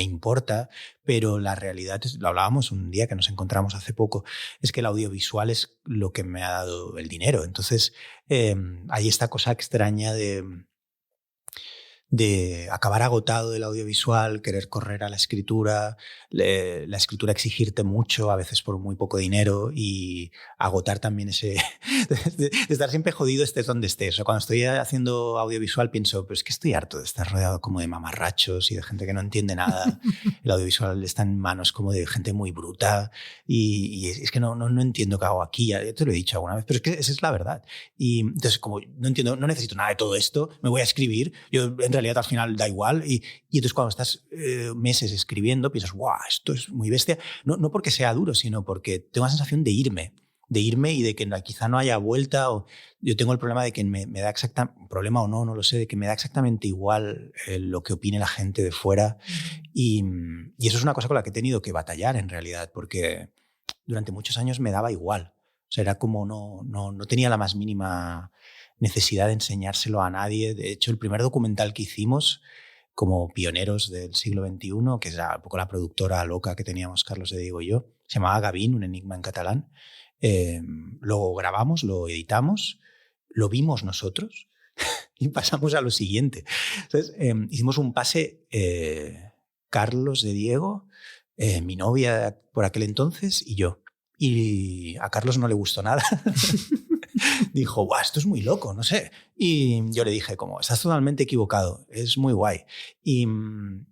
importa, pero la realidad es, lo hablábamos un día que nos encontramos hace poco, es que el audiovisual es lo que me ha dado el dinero. Entonces hay esta cosa extraña de acabar agotado del audiovisual, querer correr a la escritura exigirte mucho, a veces por muy poco dinero, y agotar también ese de estar siempre jodido estés donde estés. O sea, cuando estoy haciendo audiovisual pienso, pues es que estoy harto de estar rodeado como de mamarrachos y de gente que no entiende nada. El audiovisual está en manos como de gente muy bruta y es que no entiendo qué hago aquí. Ya te lo he dicho alguna vez, pero es que esa es la verdad. Y entonces, como no entiendo, no necesito nada de todo esto, me voy a escribir. Yo en realidad al final da igual y entonces cuando estás meses escribiendo piensas, guau, esto es muy bestia, no porque sea duro, sino porque tengo la sensación de irme y de que quizá no haya vuelta, o yo tengo el problema de que me da problema o no lo sé, de que me da exactamente igual lo que opine la gente de fuera y eso es una cosa con la que he tenido que batallar en realidad, porque durante muchos años me daba igual, o sea, era como no tenía la más mínima necesidad de enseñárselo a nadie. De hecho, el primer documental que hicimos como pioneros del siglo XXI, que era un poco la productora loca que teníamos Carlos de Diego y yo, se llamaba Gavín, un enigma en catalán. Lo grabamos, lo editamos, lo vimos nosotros y pasamos a lo siguiente. Entonces, hicimos un pase, Carlos de Diego, mi novia por aquel entonces y yo. Y a Carlos no le gustó nada. Dijo, guau, esto es muy loco, no sé. Y yo le dije, como, estás totalmente equivocado, es muy guay. Y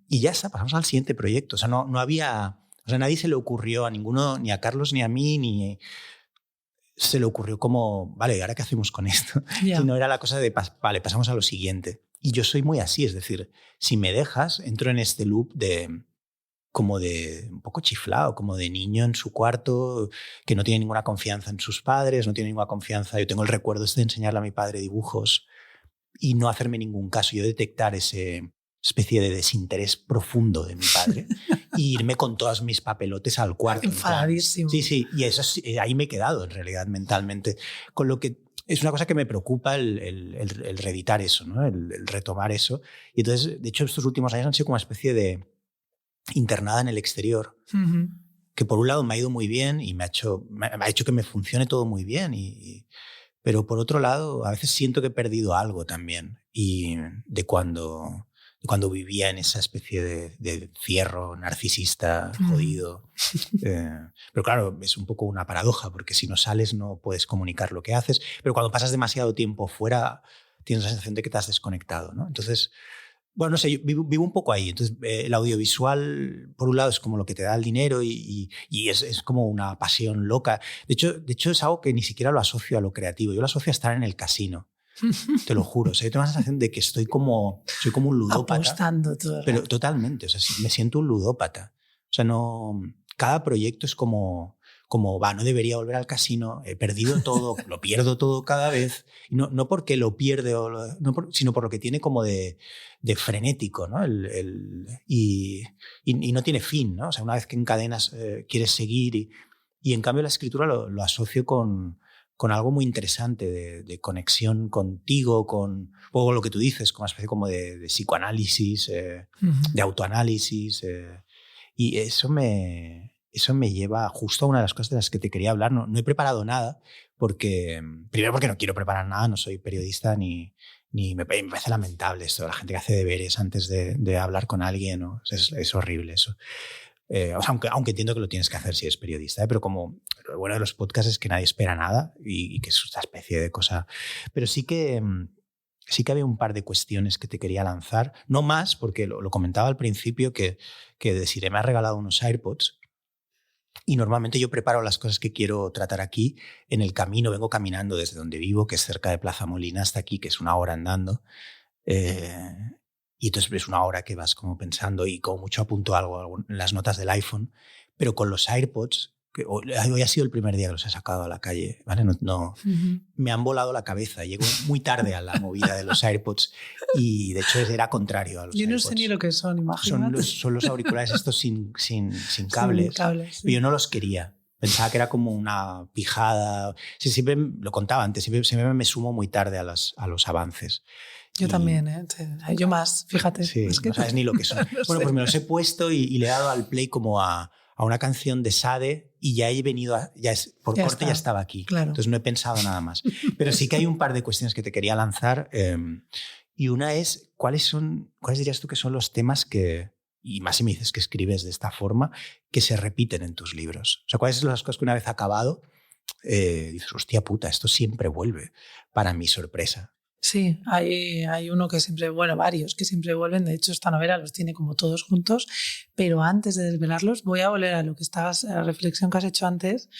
ya está, pasamos al siguiente proyecto. O sea, no había... O sea, nadie se le ocurrió a ninguno, ni a Carlos ni a mí, ni se le ocurrió como, vale, ¿ahora qué hacemos con esto? Yeah. Sino era la cosa de, vale, pasamos a lo siguiente. Y yo soy muy así, es decir, si me dejas, entro en este loop como de un poco chiflado, como de niño en su cuarto, que no tiene ninguna confianza en sus padres, no tiene ninguna confianza. Yo tengo el recuerdo de enseñarle a mi padre dibujos y no hacerme ningún caso, yo detectar ese especie de desinterés profundo de mi padre y irme con todos mis papelotes al cuarto. Enfadadísimo. Sí, y eso ahí me he quedado en realidad mentalmente, con lo que es una cosa que me preocupa el reeditar eso, ¿no? el retomar eso. Y entonces, de hecho, estos últimos años han sido como una especie de internada en el exterior, que por un lado me ha ido muy bien y me ha hecho que me funcione todo muy bien, pero por otro lado a veces siento que he perdido algo también y de cuando vivía en esa especie de fierro narcisista jodido. Pero claro, es un poco una paradoja, porque si no sales no puedes comunicar lo que haces, pero cuando pasas demasiado tiempo fuera tienes la sensación de que te has desconectado, ¿no? Entonces, bueno, no sé, yo vivo un poco ahí. Entonces, el audiovisual, por un lado, es como lo que te da el dinero y es como una pasión loca. De hecho, es algo que ni siquiera lo asocio a lo creativo. Yo lo asocio a estar en el casino. Te lo juro. O sea, yo tengo la sensación de que soy como un ludópata. Apostando todo. Pero totalmente. O sea, me siento un ludópata. O sea, cada proyecto es como no debería volver al casino, he perdido todo, lo pierdo todo cada vez, y no porque lo pierde, sino por lo que tiene como de frenético, ¿no? Y no tiene fin, ¿no? O sea, una vez que encadenas, quieres seguir, y en cambio la escritura lo asocio con con algo muy interesante de conexión contigo, con un poco lo que tú dices, como una especie como de psicoanálisis, de autoanálisis. Y eso me lleva justo a una de las cosas de las que te quería hablar. No he preparado nada, primero porque no quiero preparar nada, no soy periodista ni me parece lamentable esto, la gente que hace deberes antes de hablar con alguien, ¿no? Es horrible eso. O sea, aunque entiendo que lo tienes que hacer si eres periodista, pero como lo bueno de los podcasts es que nadie espera nada y que es esta especie de cosa. Pero sí que había un par de cuestiones que te quería lanzar, no más, porque lo comentaba al principio que Desiree me ha regalado unos AirPods y normalmente yo preparo las cosas que quiero tratar aquí en el camino, vengo caminando desde donde vivo, que es cerca de Plaza Molina, hasta aquí, que es una hora andando. Y entonces es una hora que vas como pensando y como mucho apunto algo en las notas del iPhone, pero con los AirPods, que hoy ha sido el primer día que los he sacado a la calle, ¿vale? Me han volado la cabeza. Llego muy tarde a la movida de los AirPods y de hecho era contrario a los Yo no AirPods. sé ni lo que son, imagínate. Son los auriculares estos sin cables. Sin cables, sí. Pero yo no los quería. Pensaba que era como una pijada. Sí, siempre lo contaba antes, siempre me sumo muy tarde a los avances. Yo también, ¿eh? Yo más, fíjate. Sí, es que no sabes ni lo que son. no Bueno, sé. pues me los he puesto y le he dado al play como a una canción de Sade y ya he venido, por corte está. Ya estaba aquí. Claro. Entonces no he pensado nada más. Pero sí que hay un par de cuestiones que te quería lanzar. Y una es, ¿cuáles dirías tú que son los temas que, y más si me dices que escribes de esta forma, que se repiten en tus libros? O sea, ¿cuáles son las cosas que una vez acabado dices, hostia puta, esto siempre vuelve, para mi sorpresa? Sí, hay uno que siempre, bueno, varios que siempre vuelven. De hecho, esta novela los tiene como todos juntos. Pero antes de desvelarlos, voy a volver a la reflexión que has hecho antes,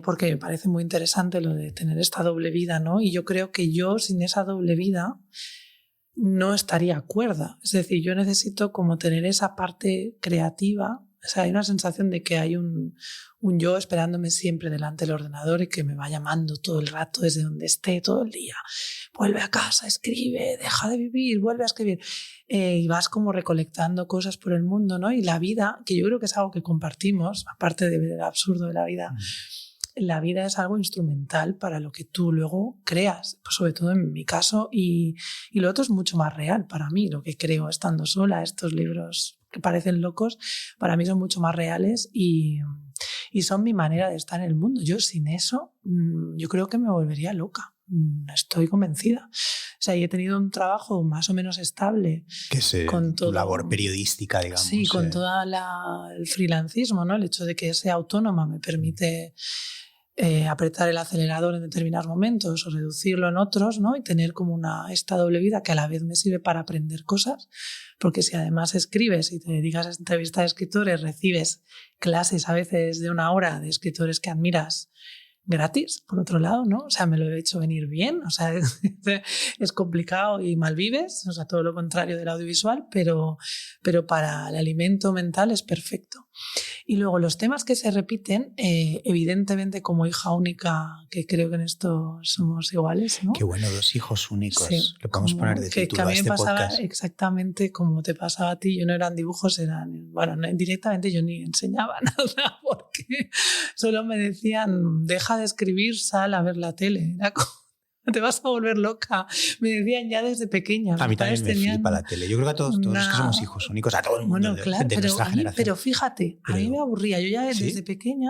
porque me parece muy interesante lo de tener esta doble vida, ¿no? Y yo creo que yo, sin esa doble vida, no estaría cuerda. Es decir, yo necesito como tener esa parte creativa. O sea, hay una sensación de que hay un yo esperándome siempre delante del ordenador y que me va llamando todo el rato desde donde esté, todo el día. Vuelve a casa, escribe, deja de vivir, vuelve a escribir. Y vas como recolectando cosas por el mundo, ¿no? Y la vida, que yo creo que es algo que compartimos, aparte del absurdo de la vida, la vida es algo instrumental para lo que tú luego creas, pues sobre todo en mi caso, y lo otro es mucho más real para mí, lo que creo estando sola. Estos libros que parecen locos, para mí son mucho más reales y son mi manera de estar en el mundo. Yo sin eso, yo creo que me volvería loca. Estoy convencida. O sea, yo he tenido un trabajo más o menos estable. Que es tu labor periodística, digamos. Sí, con todo el freelancismo, ¿no? El hecho de que sea autónoma me permite apretar el acelerador en determinados momentos o reducirlo en otros, ¿no? Y tener como esta doble vida que a la vez me sirve para aprender cosas, porque si además escribes y te dedicas a entrevistas de escritores, recibes clases a veces de 1 hora de escritores que admiras gratis, por otro lado, ¿no? O sea, me lo he hecho venir bien, o sea, es complicado y mal vives, o sea, todo lo contrario del audiovisual, pero para el alimento mental es perfecto. Y luego los temas que se repiten, evidentemente como hija única, que creo que en esto somos iguales, ¿no? Qué bueno, 2 hijos únicos. Sí, lo podemos poner de título que a mí a este me pasaba podcast. exactamente como te pasaba a ti. Yo no eran dibujos, bueno, directamente yo ni enseñaba nada porque solo me decían, deja de escribir, sal a ver la tele. Era como, te vas a volver loca. Me decían ya desde pequeña. A mí también me flipa la tele. Yo creo que a todos los que somos hijos únicos, a todo el mundo claro, de nuestra generación. Pero fíjate, a mí me aburría. Yo ya desde pequeña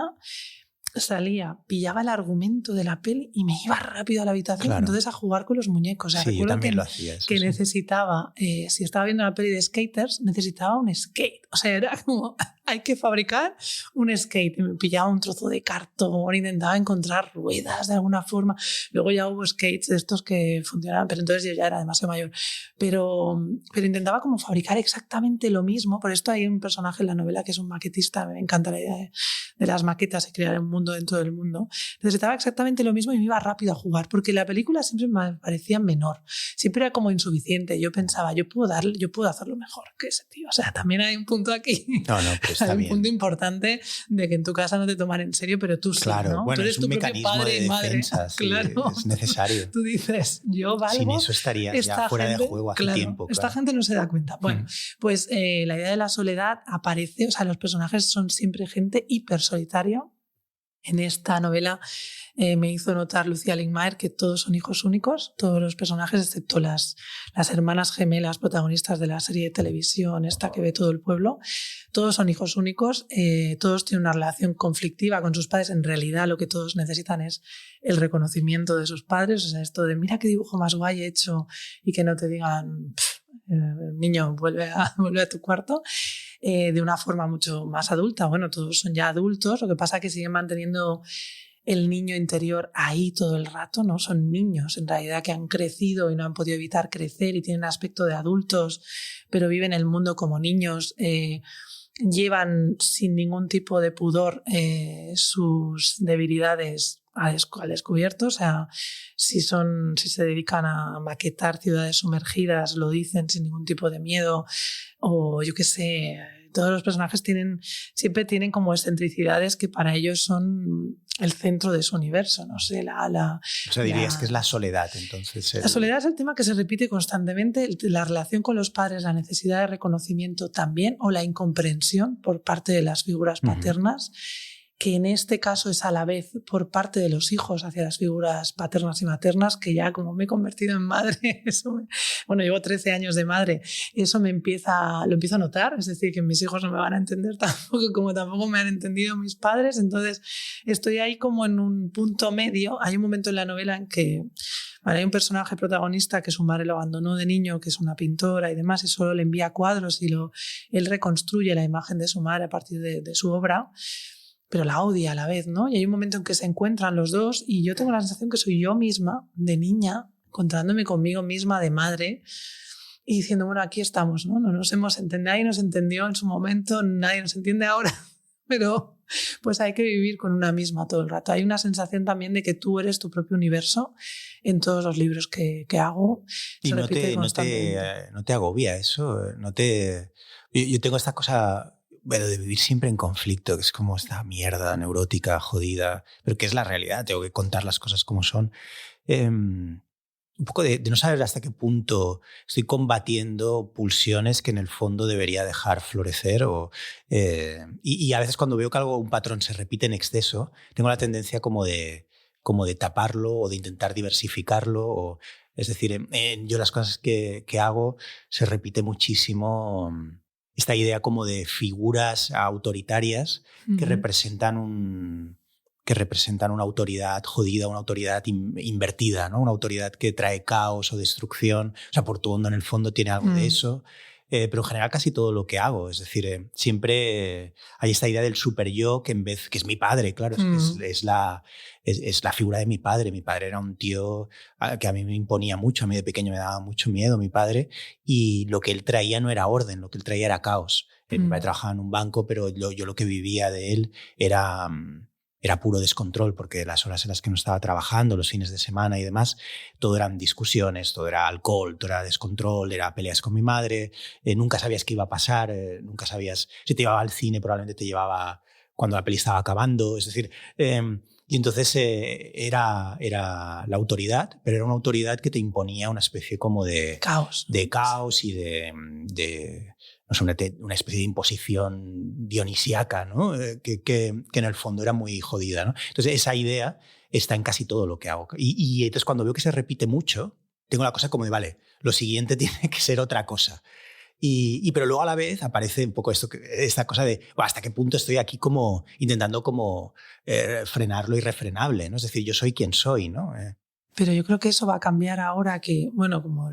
salía, pillaba el argumento de la peli y me iba rápido a la habitación, claro. Entonces a jugar con los muñecos. O sea, sí, yo también lo hacía. Que necesitaba, si estaba viendo una peli de skaters, necesitaba un skate. O sea, era como, hay que fabricar un skate. Me pillaba un trozo de cartón, intentaba encontrar ruedas de alguna forma. Luego ya hubo skates de estos que funcionaban, pero entonces yo ya era demasiado mayor. Pero intentaba como fabricar exactamente lo mismo. Por esto hay un personaje en la novela que es un maquetista. Me encanta la idea de las maquetas y crear un mundo dentro del mundo. Necesitaba exactamente lo mismo y me iba rápido a jugar, porque la película siempre me parecía menor, siempre era como insuficiente. Yo pensaba, yo puedo hacerlo mejor que ese tío. O sea, también hay un punto aquí. No, pero está hay bien. Un punto importante de que en tu casa no te toman en serio, pero tú claro, sí, ¿no? Bueno, tú eres es un tu mecanismo propio padre de y madre. defensa, sí, Claro. es necesario. Tú dices, yo valgo. Sin eso estarías ya fuera de juego hace tiempo. Esta gente no se da cuenta. Bueno, pues la idea de la soledad aparece, o sea, los personajes son siempre gente hiper solitaria. En esta novela me hizo notar Lucía Ligmaer que todos son hijos únicos, todos los personajes, excepto las hermanas gemelas protagonistas de la serie de televisión, esta que ve todo el pueblo. Todos son hijos únicos, todos tienen una relación conflictiva con sus padres. En realidad lo que todos necesitan es el reconocimiento de sus padres, o sea, esto de mira qué dibujo más guay he hecho y que no te digan niño, vuelve a tu cuarto. De una forma mucho más adulta. Bueno, todos son ya adultos, lo que pasa es que siguen manteniendo el niño interior ahí todo el rato, ¿no? Son niños en realidad que han crecido y no han podido evitar crecer y tienen aspecto de adultos, pero viven el mundo como niños, llevan sin ningún tipo de pudor sus debilidades al descubierto, o sea, si se dedican a maquetar ciudades sumergidas, lo dicen sin ningún tipo de miedo, o yo qué sé, todos los personajes siempre tienen como excentricidades que para ellos son el centro de su universo, no sé, o sea, dirías que es la soledad, entonces. La soledad es el tema que se repite constantemente, la relación con los padres, la necesidad de reconocimiento también, o la incomprensión por parte de las figuras paternas, que en este caso es a la vez por parte de los hijos hacia las figuras paternas y maternas, que ya como me he convertido en madre, llevo 13 años de madre, eso lo empiezo a notar, es decir, que mis hijos no me van a entender tampoco, como tampoco me han entendido mis padres, entonces estoy ahí como en un punto medio. Hay un momento en la novela en que hay un personaje protagonista que su madre lo abandonó de niño, que es una pintora y demás, y solo le envía cuadros y él reconstruye la imagen de su madre a partir de su obra, pero la odia a la vez, ¿no? Y hay un momento en que se encuentran los dos y yo tengo la sensación que soy yo misma, de niña, encontrándome conmigo misma de madre y diciendo, bueno, aquí estamos, ¿no? No nos hemos entendido, nadie nos entendió en su momento, nadie nos entiende ahora, pero pues hay que vivir con una misma todo el rato. Hay una sensación también de que tú eres tu propio universo en todos los libros que hago. Y no te agobia eso, yo tengo esta cosa... Bueno, de vivir siempre en conflicto, que es como esta mierda neurótica, jodida, pero que es la realidad, tengo que contar las cosas como son. Un poco de no saber hasta qué punto estoy combatiendo pulsiones que en el fondo debería dejar florecer. Y a veces cuando veo que un patrón se repite en exceso, tengo la tendencia como de taparlo o de intentar diversificarlo. Es decir, yo las cosas que hago se repite muchísimo... Esta idea como de figuras autoritarias que representan una autoridad jodida, una autoridad invertida, ¿no? Una autoridad que trae caos o destrucción. O sea, Portuondo en el fondo tiene algo de eso. Pero en general casi todo lo que hago. Es decir, siempre hay esta idea del super yo que es mi padre, claro, es la figura de mi padre. Mi padre era un tío que a mí me imponía mucho, a mí de pequeño me daba mucho miedo mi padre, y lo que él traía no era orden, lo que él traía era caos. Mi padre trabajaba en un banco, pero yo lo que vivía de él era puro descontrol, porque las horas en las que no estaba trabajando, los fines de semana y demás, todo eran discusiones, todo era alcohol, todo era descontrol, era peleas con mi madre, nunca sabías qué iba a pasar, nunca sabías si te llevaba al cine, probablemente te llevaba cuando la peli estaba acabando, es decir... Y entonces era la autoridad, pero era una autoridad que te imponía una especie como de caos y de no sé, una especie de imposición dionisíaca, ¿no? Que en el fondo era muy jodida, ¿no? Entonces esa idea está en casi todo lo que hago. Y entonces cuando veo que se repite mucho, tengo la cosa como de, vale, lo siguiente tiene que ser otra cosa. Pero luego a la vez aparece un poco esta cosa de hasta qué punto estoy aquí como intentando como frenar lo irrefrenable, ¿no? Es decir, yo soy quien soy, ¿no? Pero yo creo que eso va a cambiar ahora que, bueno, como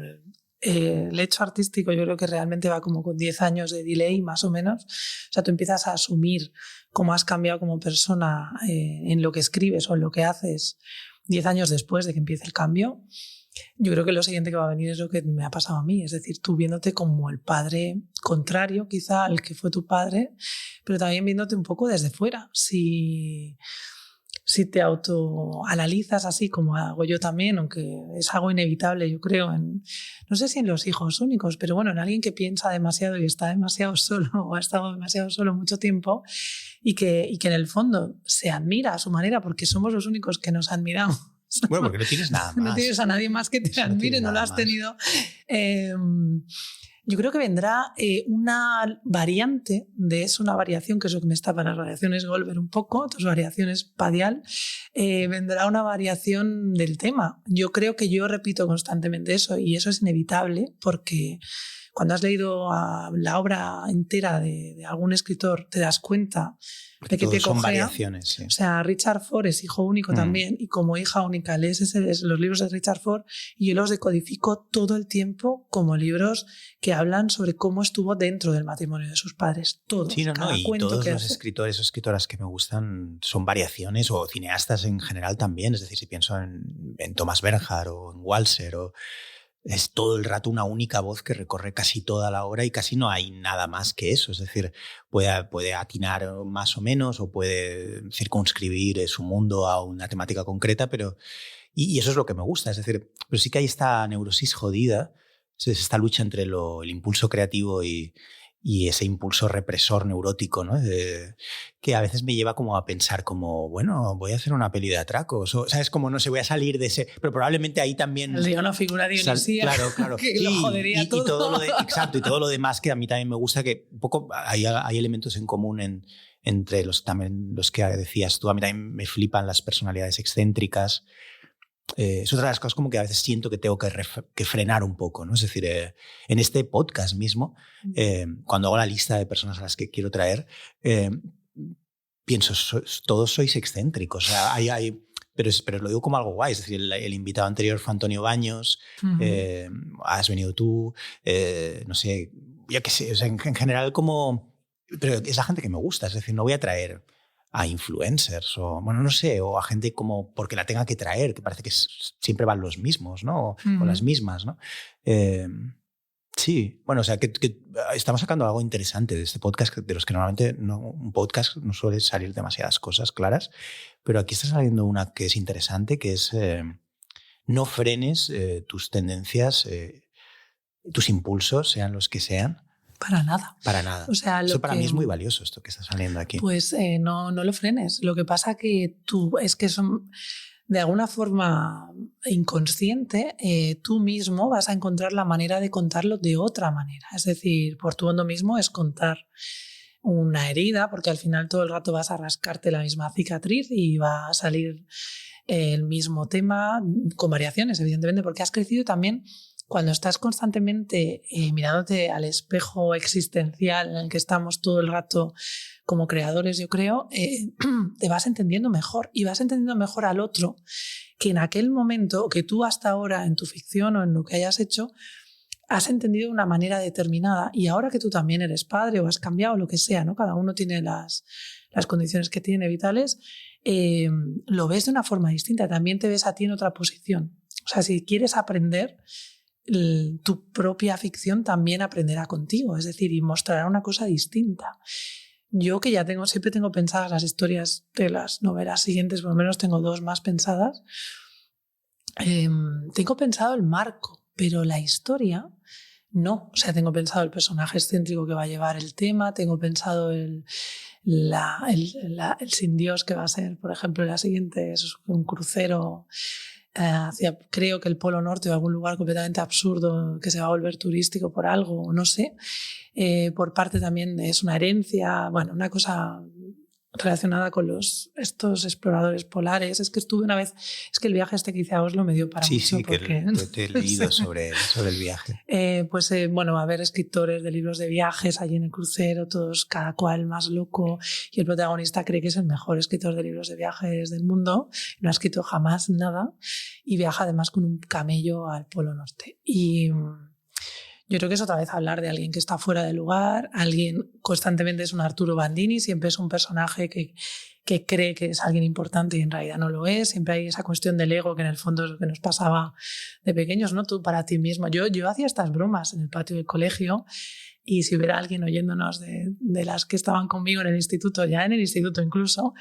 el hecho artístico yo creo que realmente va como con 10 años de delay más o menos. O sea, tú empiezas a asumir cómo has cambiado como persona en lo que escribes o en lo que haces 10 años después de que empiece el cambio. Yo creo que lo siguiente que va a venir es lo que me ha pasado a mí, es decir, tú viéndote como el padre contrario quizá al que fue tu padre, pero también viéndote un poco desde fuera. Si te autoanalizas así como hago yo también, aunque es algo inevitable yo creo, no sé si en los hijos únicos, pero bueno, en alguien que piensa demasiado y está demasiado solo o ha estado demasiado solo mucho tiempo y que en el fondo se admira a su manera porque somos los únicos que nos admiramos. Bueno, porque no tienes nada más. No tienes a nadie más que te admire, no lo has tenido. Yo creo que vendrá una variante de eso, una variación, que es lo que me está para las variaciones Goldberg un poco, otras variaciones Padial, vendrá una variación del tema. Yo creo que yo repito constantemente eso y eso es inevitable porque cuando has leído la obra entera de algún escritor te das cuenta de que son variaciones. Sí. O sea, Richard Ford es hijo único también y como hija única lees los libros de Richard Ford y yo los decodifico todo el tiempo como libros que hablan sobre cómo estuvo dentro del matrimonio de sus padres. Todos. Sí, y todos los escritores o escritoras que me gustan son variaciones o cineastas en general también. Es decir, si pienso en Thomas Bernhard o en Walser es todo el rato una única voz que recorre casi toda la obra y casi no hay nada más que eso. Es decir, puede atinar más o menos o puede circunscribir su mundo a una temática concreta, pero y eso es lo que me gusta. Es decir, pero sí que hay esta neurosis jodida, es esta lucha entre el impulso creativo y ese impulso represor neurótico, ¿no? Que a veces me lleva como a pensar como, bueno, voy a hacer una peli de atracos, o ¿sabes? Como no sé, voy a salir de ese... Pero probablemente ahí también... Sería una figura dionisía. Claro. Que lo jodería todo. Y todo exacto, y todo lo demás que a mí también me gusta, que un poco hay elementos en común entre también los que decías tú. A mí también me flipan las personalidades excéntricas. Es otra de las cosas como que a veces siento que tengo que frenar un poco, ¿no? Es decir, en este podcast mismo, cuando hago la lista de personas a las que quiero traer, pienso, todos sois excéntricos. O sea, pero lo digo como algo guay. Es decir, el invitado anterior fue Antonio Baños, has venido tú, no sé, yo qué sé, o sea, en general como... Pero es la gente que me gusta, es decir, no voy a traer a influencers o, bueno, no sé, o a gente como porque la tenga que traer, que parece que siempre van los mismos, ¿no? O las mismas, ¿no? Sí, bueno, o sea, que estamos sacando algo interesante de este podcast, de los que normalmente un podcast no suele salir demasiadas cosas claras, pero aquí está saliendo una que es interesante, que es no frenes tus tendencias, tus impulsos, sean los que sean. Para nada. Para nada. O sea, eso para mí es muy valioso, esto que está saliendo aquí. Pues no lo frenes. Lo que pasa que es que son, de alguna forma inconsciente, tú mismo vas a encontrar la manera de contarlo de otra manera. Es decir, por tu hondo mismo es contar una herida, porque al final todo el rato vas a rascarte la misma cicatriz y va a salir el mismo tema con variaciones, evidentemente, porque has crecido también. Cuando estás constantemente mirándote al espejo existencial en el que estamos todo el rato como creadores, yo creo, te vas entendiendo mejor y vas entendiendo mejor al otro que en aquel momento, que tú hasta ahora en tu ficción o en lo que hayas hecho, has entendido de una manera determinada y ahora que tú también eres padre o has cambiado lo que sea, ¿no? Cada uno tiene las condiciones que tiene vitales, lo ves de una forma distinta, también te ves a ti en otra posición. O sea, si quieres aprender, tu propia ficción también aprenderá contigo, es decir, y mostrará una cosa distinta. Yo que ya siempre tengo pensadas las historias de las novelas siguientes, por lo menos tengo 2 más pensadas, tengo pensado el marco, pero la historia no. O sea, tengo pensado el personaje excéntrico que va a llevar el tema, tengo pensado el sin Dios que va a ser, por ejemplo, la siguiente es un crucero hacia, creo que el Polo Norte o algún lugar completamente absurdo que se va a volver turístico por algo, no sé. Por parte también es una herencia, bueno, una cosa relacionada con estos exploradores polares. Es que estuve una vez, es que el viaje que hice a Oslo me dio para mucho. Sí, porque te he leído sobre el viaje. Bueno, va a haber escritores de libros de viajes allí en el crucero, todos cada cual más loco, y el protagonista cree que es el mejor escritor de libros de viajes del mundo, no ha escrito jamás nada, y viaja además con un camello al Polo Norte. Y yo creo que es otra vez hablar de alguien que está fuera de lugar, alguien constantemente es un Arturo Bandini, siempre es un personaje que cree que es alguien importante y en realidad no lo es, siempre hay esa cuestión del ego que en el fondo es lo que nos pasaba de pequeños, ¿no? Tú para ti mismo. Yo hacía estas bromas en el patio del colegio y si hubiera alguien oyéndonos de las que estaban conmigo en el instituto, ya en el instituto incluso,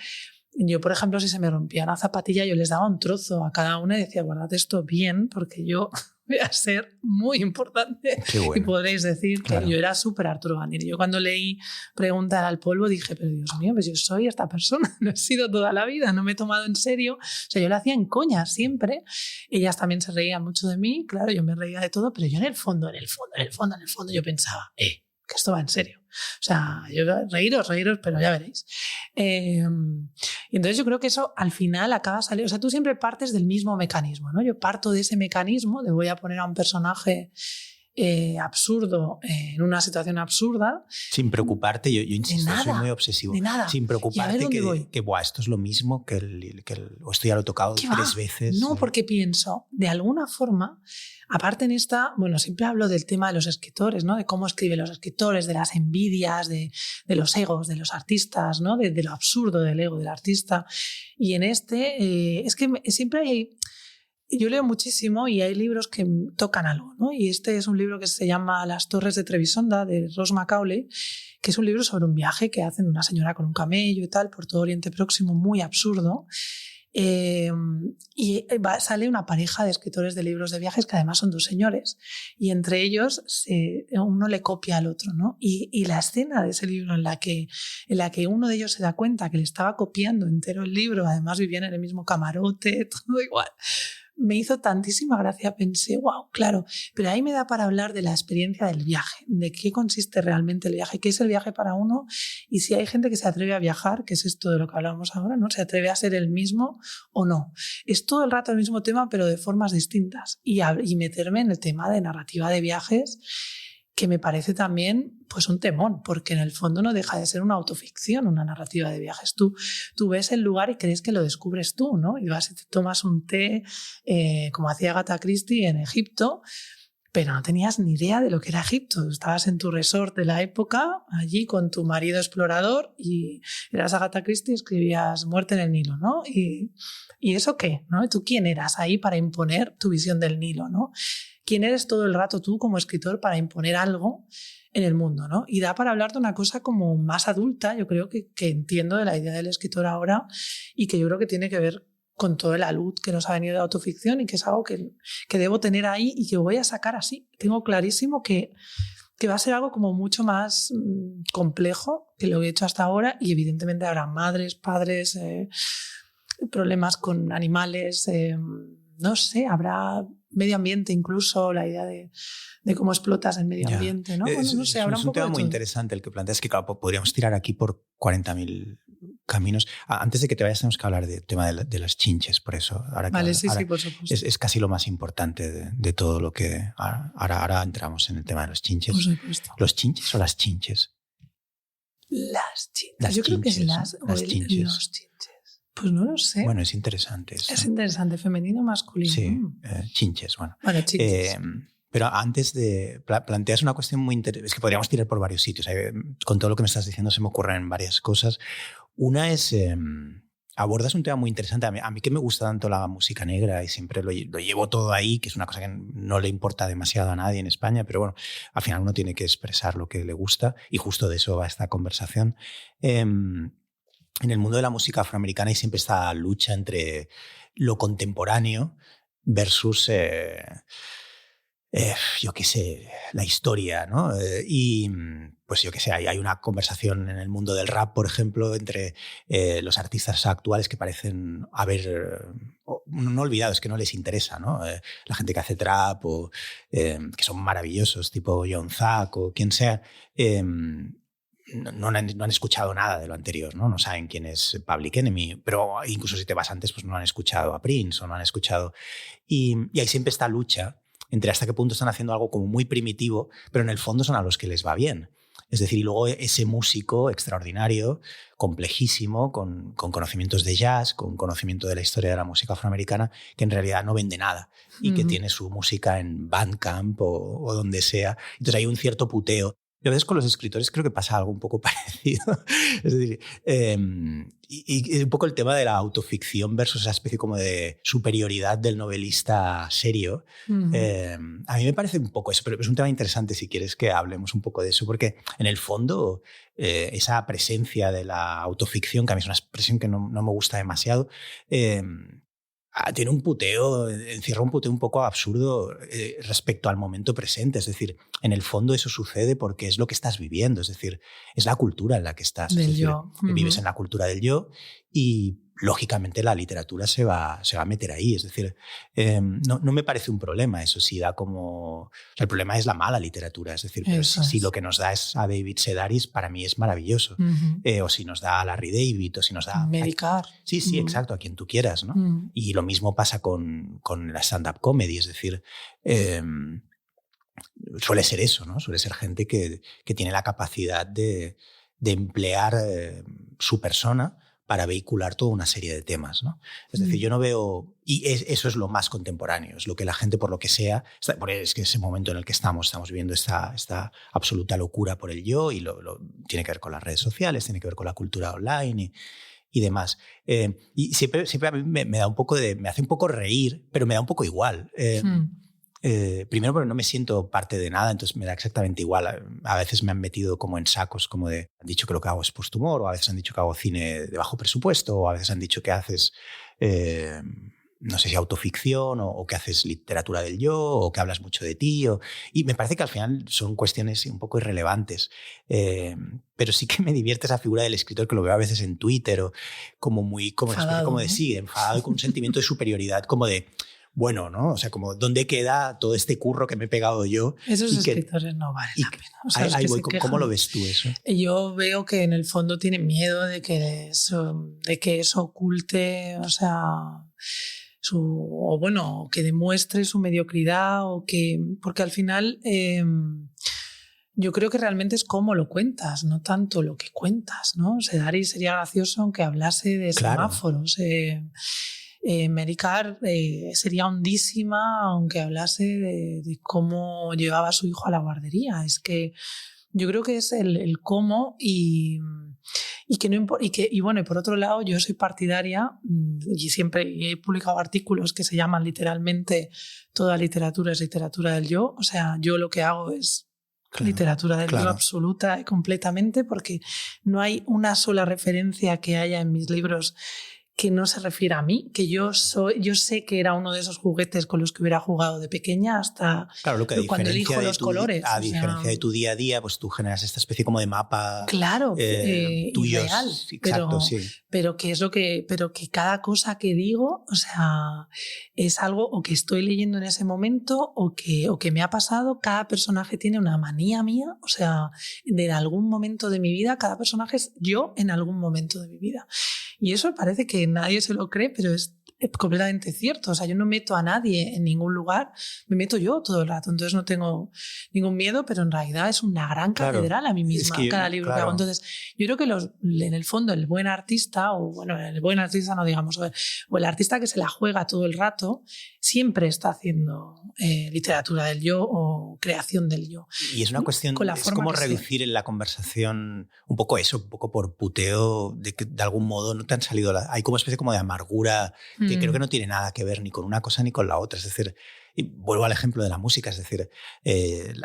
yo, por ejemplo, si se me rompía una zapatilla, yo les daba un trozo a cada una y decía, guardad esto bien, porque yo voy a ser muy importante. Qué bueno. Y podréis decir que yo era súper Arturo Gandini. Yo cuando leí Preguntar al polvo dije, pero Dios mío, pues yo soy esta persona, no he sido toda la vida, no me he tomado en serio. O sea, yo lo hacía en coña siempre. Ellas también se reían mucho de mí, claro, yo me reía de todo, pero yo en el fondo, yo pensaba, que esto va en serio. O sea, yo reíros, pero ya veréis. Y entonces yo creo que eso al final acaba saliendo. O sea, tú siempre partes del mismo mecanismo, ¿no? Yo parto de ese mecanismo de voy a poner a un personaje absurdo en una situación absurda. Sin preocuparte, yo insisto, nada, soy muy obsesivo. de nada. Sin preocuparte que buah, esto es lo mismo que o esto ya lo he tocado 3 veces. No, porque pienso, de alguna forma, aparte en esta, bueno, siempre hablo del tema de los escritores, ¿no? De cómo escriben los escritores, de las envidias, de los egos de los artistas, ¿no? De lo absurdo del ego del artista. Y en este, es que siempre hay... Yo leo muchísimo y hay libros que tocan algo, ¿no? Y este es un libro que se llama Las Torres de Trebisonda, de Ross Macaulay, que es un libro sobre un viaje que hacen una señora con un camello y tal por todo Oriente Próximo, muy absurdo. Y sale una pareja de escritores de libros de viajes que además son 2 señores y entre ellos uno le copia al otro, ¿no? Y la escena de ese libro en la que uno de ellos se da cuenta que le estaba copiando entero el libro, además vivían en el mismo camarote, todo igual, me hizo tantísima gracia, pensé, wow, claro, pero ahí me da para hablar de la experiencia del viaje, de qué consiste realmente el viaje, qué es el viaje para uno y si hay gente que se atreve a viajar, que es esto de lo que hablamos ahora, ¿no? Se atreve a ser el mismo o no. Es todo el rato el mismo tema, pero de formas distintas y meterme en el tema de narrativa de viajes, que me parece también pues un temón, porque en el fondo no deja de ser una autoficción, una narrativa de viajes. Tú ves el lugar y crees que lo descubres tú, ¿no? Y vas y te tomas un té, como hacía Agatha Christie en Egipto, pero no tenías ni idea de lo que era Egipto. Estabas en tu resort de la época, allí con tu marido explorador, y eras Agatha Christie y escribías Muerte en el Nilo, ¿no? ¿Y eso qué? ¿No? ¿Tú quién eras ahí para imponer tu visión del Nilo, ¿no? ¿Quién eres todo el rato tú como escritor para imponer algo en el mundo, ¿no? Y da para hablar de una cosa como más adulta, yo creo que entiendo de la idea del escritor ahora y que yo creo que tiene que ver con todo el alud que nos ha venido de autoficción y que es algo que debo tener ahí y que voy a sacar así. Tengo clarísimo que va a ser algo como mucho más complejo que lo que he hecho hasta ahora y evidentemente habrá madres, padres, problemas con animales, no sé, habrá medio ambiente incluso, la idea de cómo explotas el medio ambiente, ¿no? Bueno, no sé, habrá es un tema muy interesante el que planteas, que claro, podríamos tirar aquí por 40.000 caminos. Antes de que te vayas tenemos que hablar del tema de las chinches, por eso. Vale, sí, por supuesto. Es casi lo más importante de todo lo que... Ahora entramos en el tema de los chinches. Por supuesto. ¿Los chinches o las chinches? Las chinches. Yo creo que es las chinches. Los chinches. Pues no lo sé. Bueno, es interesante eso. Es interesante, femenino o masculino. Sí, chinches, bueno. Bueno, chinches. Pero antes de... Planteas una cuestión muy interesante. Es que podríamos tirar por varios sitios. Con todo lo que me estás diciendo se me ocurren varias cosas. Una es... abordas un tema muy interesante. A mí que me gusta tanto la música negra y siempre lo llevo todo ahí, que es una cosa que no le importa demasiado a nadie en España, pero bueno, al final uno tiene que expresar lo que le gusta y justo de eso va esta conversación. En el mundo de la música afroamericana hay siempre esta lucha entre lo contemporáneo versus, yo qué sé, la historia, ¿no? Y pues yo qué sé, hay una conversación en el mundo del rap, por ejemplo, entre los artistas actuales que parecen haber, no olvidados, que no les interesa, ¿no? La gente que hace trap o que son maravillosos, tipo Young Thug o quien sea, no han escuchado nada de lo anterior, ¿no? No saben quién es Public Enemy, pero incluso si te vas antes, pues no han escuchado a Prince o no han escuchado... Y hay siempre esta lucha entre hasta qué punto están haciendo algo como muy primitivo, pero en el fondo son a los que les va bien. Es decir, y luego ese músico extraordinario, complejísimo, con conocimientos de jazz, con conocimiento de la historia de la música afroamericana, que en realidad no vende nada y que tiene su música en Bandcamp o donde sea. Entonces hay un cierto puteo. Y a veces con los escritores creo que pasa algo un poco parecido. Es decir, y un poco el tema de la autoficción versus esa especie como de superioridad del novelista serio. A mí me parece un poco eso, pero es un tema interesante si quieres que hablemos un poco de eso, porque en el fondo esa presencia de la autoficción, que a mí es una expresión que no me gusta demasiado, tiene un puteo, encierra un puteo un poco absurdo respecto al momento presente. Es decir, en el fondo eso sucede porque es lo que estás viviendo. Es decir, es la cultura en la que estás. Del es decir, yo. Vives en la cultura del yo y lógicamente la literatura se va a meter ahí. Es decir, no me parece un problema eso. Si da como... O sea, el problema es la mala literatura. Es decir, pero si lo que nos da es a David Sedaris, para mí es maravilloso. O si nos da a Larry David, o si nos da... Medicar. Sí, exacto, a quien tú quieras, ¿no? Y lo mismo pasa con la stand-up comedy. Es decir, suele ser eso, ¿no? Suele ser gente que tiene la capacidad de emplear su persona para vehicular toda una serie de temas, ¿no? Es decir, yo no veo... Y eso es lo más contemporáneo, es lo que la gente, por lo que sea... Es que ese momento en el que estamos viviendo esta absoluta locura por el yo y tiene que ver con las redes sociales, tiene que ver con la cultura online y demás. Y siempre a mí me da un poco me hace un poco reír, pero me da un poco igual. Primero porque no me siento parte de nada, entonces me da exactamente igual. A veces me han metido como en sacos como de... Han dicho que lo que hago es posthumor, o a veces han dicho que hago cine de bajo presupuesto, o a veces han dicho que haces... no sé si autoficción o que haces literatura del yo o que hablas mucho de ti. Y me parece que al final son cuestiones un poco irrelevantes. Pero sí que me divierte esa figura del escritor que lo veo a veces en Twitter o como muy enfadado, como de sí, enfadado y con un sentimiento de superioridad, como de... Bueno, ¿no? O sea, como ¿dónde queda todo este curro que me he pegado yo? Esos escritores no valen la pena. O sea, ahí voy. ¿Cómo lo ves tú eso? Yo veo que en el fondo tienen miedo de que eso oculte, o sea, que demuestre su mediocridad porque al final yo creo que realmente es cómo lo cuentas, no tanto lo que cuentas, ¿no? Sedaris sería gracioso aunque hablase de semáforos. Medicar sería hondísima aunque hablase de cómo llevaba a su hijo a la guardería. Es que yo creo que es el cómo y por otro lado yo soy partidaria y siempre he publicado artículos que se llaman literalmente toda literatura es literatura del yo. O sea, yo lo que hago es literatura del yo absoluta y completamente, porque no hay una sola referencia que haya en mis libros que no se refiere a mí, que yo sé que era uno de esos juguetes con los que hubiera jugado de pequeña hasta cuando elijo los colores. A diferencia de tu día a día, pues tú generas esta especie como de mapa tuyo. Real, exacto, pero que cada cosa que digo, o sea, es algo o que estoy leyendo en ese momento o que me ha pasado. Cada personaje tiene una manía mía, o sea, en algún momento de mi vida, cada personaje es yo en algún momento de mi vida. Y eso parece que nadie se lo cree, pero es completamente cierto. O sea, yo no meto a nadie en ningún lugar, me meto yo todo el rato. Entonces no tengo ningún miedo, pero en realidad es una gran catedral a mí misma, cada libro que hago. Entonces yo creo que en el fondo el buen artista, el buen artista no digamos, o el artista que se la juega todo el rato, siempre está haciendo literatura del yo o creación del yo. Y es una cuestión, es como reducir en la conversación un poco eso, un poco por puteo, de que de algún modo no te han salido... hay como especie como de amargura que creo que no tiene nada que ver ni con una cosa ni con la otra. Es decir, y vuelvo al ejemplo de la música, es decir,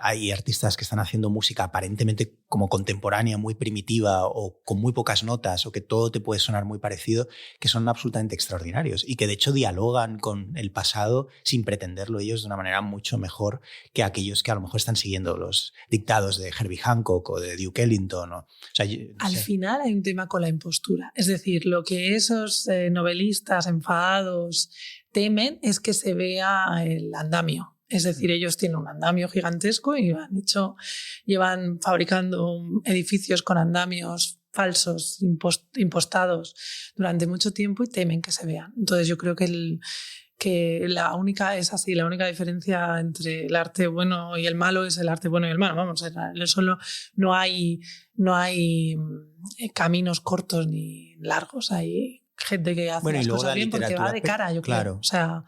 hay artistas que están haciendo música aparentemente como contemporánea, muy primitiva o con muy pocas notas o que todo te puede sonar muy parecido, que son absolutamente extraordinarios y que de hecho dialogan con el pasado sin pretenderlo ellos de una manera mucho mejor que aquellos que a lo mejor están siguiendo los dictados de Herbie Hancock o de Duke Ellington. O sea, al final hay un tema con la impostura, es decir, lo que esos novelistas enfadados temen es que se vea el andamio. Es decir, ellos tienen un andamio gigantesco y llevan fabricando edificios con andamios falsos, impostados durante mucho tiempo y temen que se vean. Entonces yo creo que la única diferencia entre el arte bueno y el malo es el arte bueno y el malo. Vamos, no hay caminos cortos ni largos, hay gente que hace las cosas bien porque va de cara, yo creo. O sea,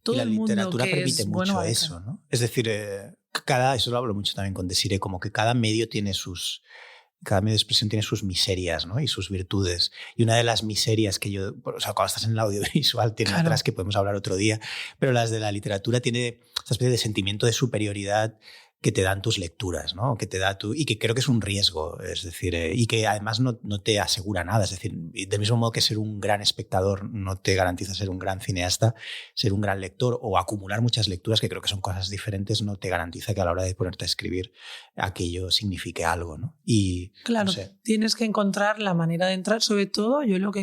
todo el mundo que es bueno. La literatura permite mucho eso, ¿no? Es decir, eso lo hablo mucho también con Desiree, como que cada medio de expresión tiene sus miserias, ¿no? Y sus virtudes. Y una de las miserias que cuando estás en el audiovisual tiene otras que podemos hablar otro día, pero las de la literatura tiene esta especie de sentimiento de superioridad que te dan tus lecturas, ¿no? Que te da y que creo que es un riesgo, es decir, y que además no te asegura nada. Es decir, del mismo modo que ser un gran espectador no te garantiza ser un gran cineasta, ser un gran lector o acumular muchas lecturas, que creo que son cosas diferentes, no te garantiza que a la hora de ponerte a escribir aquello signifique algo, ¿no? Y claro, no sé. Tienes que encontrar la manera de entrar. Sobre todo, yo lo que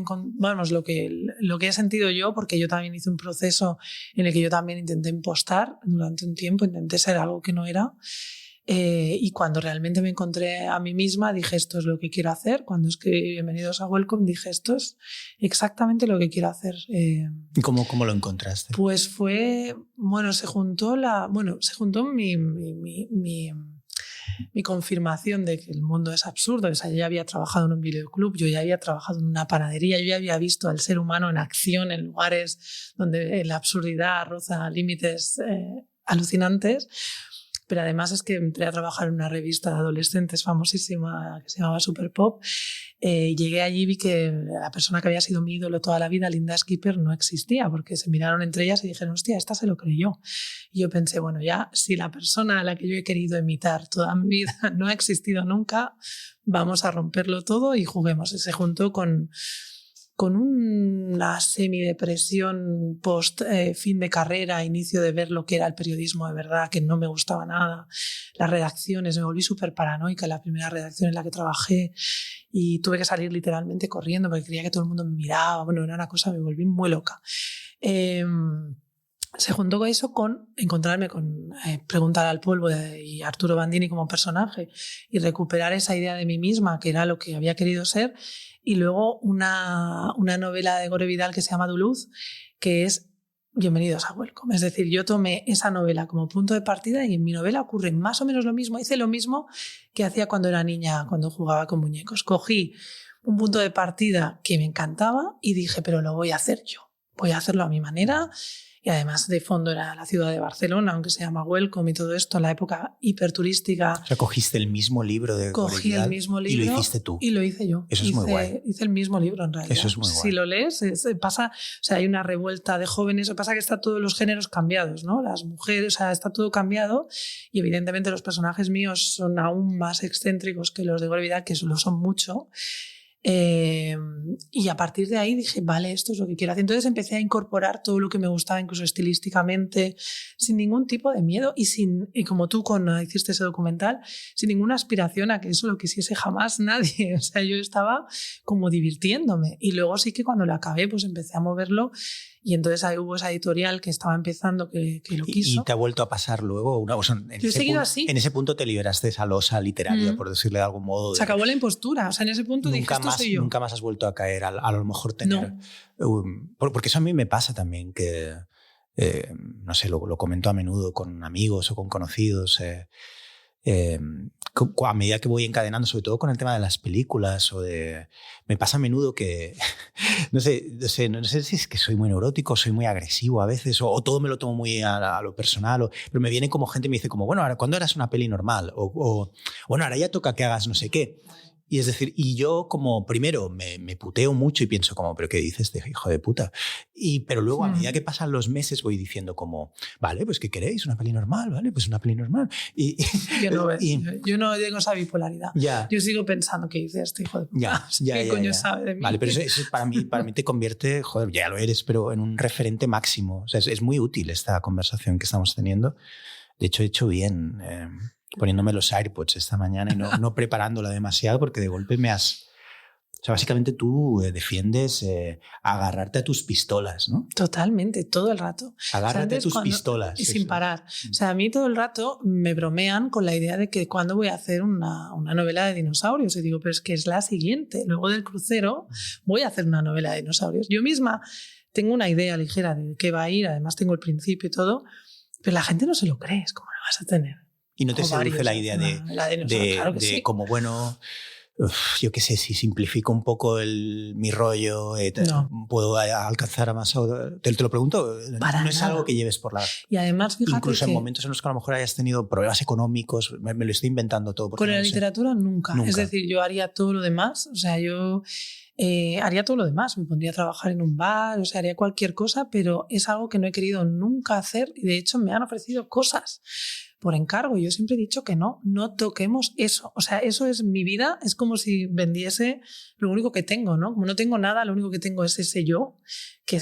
he sentido yo, porque yo también hice un proceso en el que yo también intenté impostar durante un tiempo, intenté ser algo que no era. Y cuando realmente me encontré a mí misma, dije, esto es lo que quiero hacer. Cuando escribí Bienvenidos a Welcome, dije, esto es exactamente lo que quiero hacer. ¿Y cómo lo encontraste? Pues fue, se juntó mi confirmación de que el mundo es absurdo. O sea, yo ya había trabajado en un videoclub, yo ya había trabajado en una panadería, yo ya había visto al ser humano en acción en lugares donde la absurdidad roza límites alucinantes. Pero además es que entré a trabajar en una revista de adolescentes famosísima que se llamaba Super Pop. Llegué allí y vi que la persona que había sido mi ídolo toda la vida, Linda Skipper, no existía, porque se miraron entre ellas y dijeron, hostia, esta se lo creyó. Y yo pensé, bueno, ya si la persona a la que yo he querido imitar toda mi vida no ha existido nunca, vamos a romperlo todo y juguemos. Y se juntó con una semidepresión post fin de carrera, inicio de ver lo que era el periodismo de verdad, que no me gustaba nada, las redacciones, me volví súper paranoica en la primera redacción en la que trabajé y tuve que salir literalmente corriendo porque creía que todo el mundo me miraba, bueno, era una cosa, me volví muy loca. Se juntó con eso con encontrarme con Preguntar al polvo y Arturo Bandini como personaje y recuperar esa idea de mí misma, que era lo que había querido ser. Y luego una novela de Gore Vidal que se llama Duluth, que es Bienvenidos a Welcome. Es decir, yo tomé esa novela como punto de partida y en mi novela ocurre más o menos lo mismo. Hice lo mismo que hacía cuando era niña, cuando jugaba con muñecos. Cogí un punto de partida que me encantaba y dije, pero lo voy a hacer yo. Voy a hacerlo a mi manera. Y además de fondo era la ciudad de Barcelona, aunque se llama Welcome y todo esto, la época hiperturística. O sea, cogiste el mismo libro de Cogí el mismo libro y lo hiciste tú. Y lo hice yo. Eso es muy guay. Hice el mismo libro en realidad. Eso es muy guay. Si lo lees, pasa, o sea, hay una revuelta de jóvenes, lo que pasa es que está todos los géneros cambiados, ¿no? Las mujeres, o sea, está todo cambiado y evidentemente los personajes míos son aún más excéntricos que los de Gore Vidal, que lo son mucho. Y a partir de ahí dije, vale, esto es lo que quiero hacer. Entonces empecé a incorporar todo lo que me gustaba, incluso estilísticamente, sin ningún tipo de miedo y como tú cuando hiciste ese documental, sin ninguna aspiración a que eso lo quisiese jamás nadie. O sea, yo estaba como divirtiéndome. Y luego sí que cuando lo acabé, pues empecé a moverlo. Y entonces ahí hubo esa editorial que estaba empezando que lo quiso. ¿Y te ha vuelto a pasar luego? Yo he seguido así. En ese punto te liberaste de esa losa literaria, por decirle de algún modo. Se acabó la impostura. O sea, en ese punto dije, esto soy yo. Nunca más has vuelto a caer a lo mejor tener... No. Porque eso a mí me pasa también, que no sé, lo comento a menudo con amigos o con conocidos. A medida que voy encadenando, sobre todo con el tema de las películas me pasa a menudo que no sé si es que soy muy neurótico, soy muy agresivo a veces o todo me lo tomo muy a lo personal, pero me viene como gente y me dice como, bueno, ahora ¿cuándo harás una peli normal? O bueno, ahora ya toca que hagas no sé qué. Y es decir, y yo como primero me puteo mucho y pienso como, ¿pero qué dices de hijo de puta? Pero luego a medida que pasan los meses voy diciendo como, vale, pues ¿qué queréis? ¿Una peli normal? Vale, pues una peli normal. Yo no tengo esa bipolaridad. Ya. Yo sigo pensando que dice este hijo de puta. ¿Qué coño sabe de mí? Vale, pero eso para mí te convierte, joder, ya lo eres, pero en un referente máximo. O sea, es muy útil esta conversación que estamos teniendo. De hecho, he hecho bien poniéndome los AirPods esta mañana y no preparándola demasiado porque de golpe me has... O sea, básicamente tú defiendes agarrarte a tus pistolas, ¿no? Totalmente, todo el rato. Agárrate a tus pistolas. Y sin parar. O sea, a mí todo el rato me bromean con la idea de que cuando voy a hacer una novela de dinosaurios. Y digo, pero es que es la siguiente. Luego del crucero voy a hacer una novela de dinosaurios. Yo misma tengo una idea ligera de qué va a ir, además tengo el principio y todo, pero la gente no se lo cree, es como lo vas a tener. ¿Y no te seduce la idea claro que sí. como, bueno, yo qué sé, si simplifico un poco mi rollo, puedo alcanzar a más... Te lo pregunto, no es algo que lleves por la... Y además, fíjate incluso en momentos en los que a lo mejor hayas tenido problemas económicos, me lo estoy inventando todo. Con la literatura nunca. Es decir, yo haría todo lo demás, o sea, yo... haría todo lo demás, me pondría a trabajar en un bar, o sea, haría cualquier cosa, pero es algo que no he querido nunca hacer y de hecho me han ofrecido cosas por encargo. Yo siempre he dicho que no toquemos eso. O sea, eso es mi vida, es como si vendiese lo único que tengo, ¿no? Como no tengo nada, lo único que tengo es ese yo que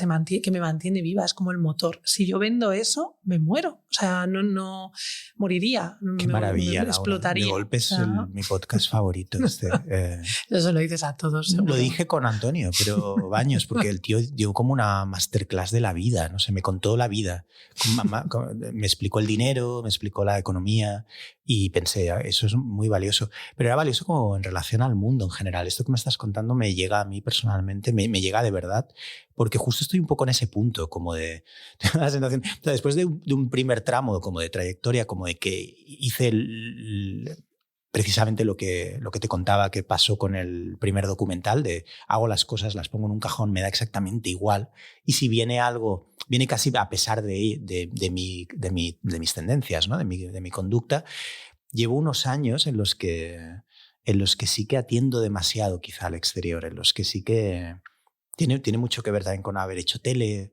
me mantiene viva, es como el motor. Si yo vendo eso, me muero. O sea, no moriría. Qué maravilla, me explotaría. De golpe es mi podcast favorito. Eso lo dices a todos, seguro. Lo dije con Antonio, pero Baños, porque el tío dio como una masterclass de la vida, no sé, me contó la vida. Me explicó el dinero, me explicó la economía y pensé, eso es muy valioso. Pero era valioso como en relación al mundo en general. Esto que me estás contando me llega a mí personalmente, me llega de verdad, porque justo estoy un poco en ese punto, como de la sensación, o sea, después de un primer tramo como de trayectoria, como de que hice precisamente lo que te contaba que pasó con el primer documental, de hago las cosas, las pongo en un cajón, me da exactamente igual, y si viene algo, viene casi a pesar de mis tendencias, ¿no? de mi conducta. Llevo unos años en los que sí que atiendo demasiado quizá al exterior, en los que sí que tiene mucho que ver también con haber hecho tele,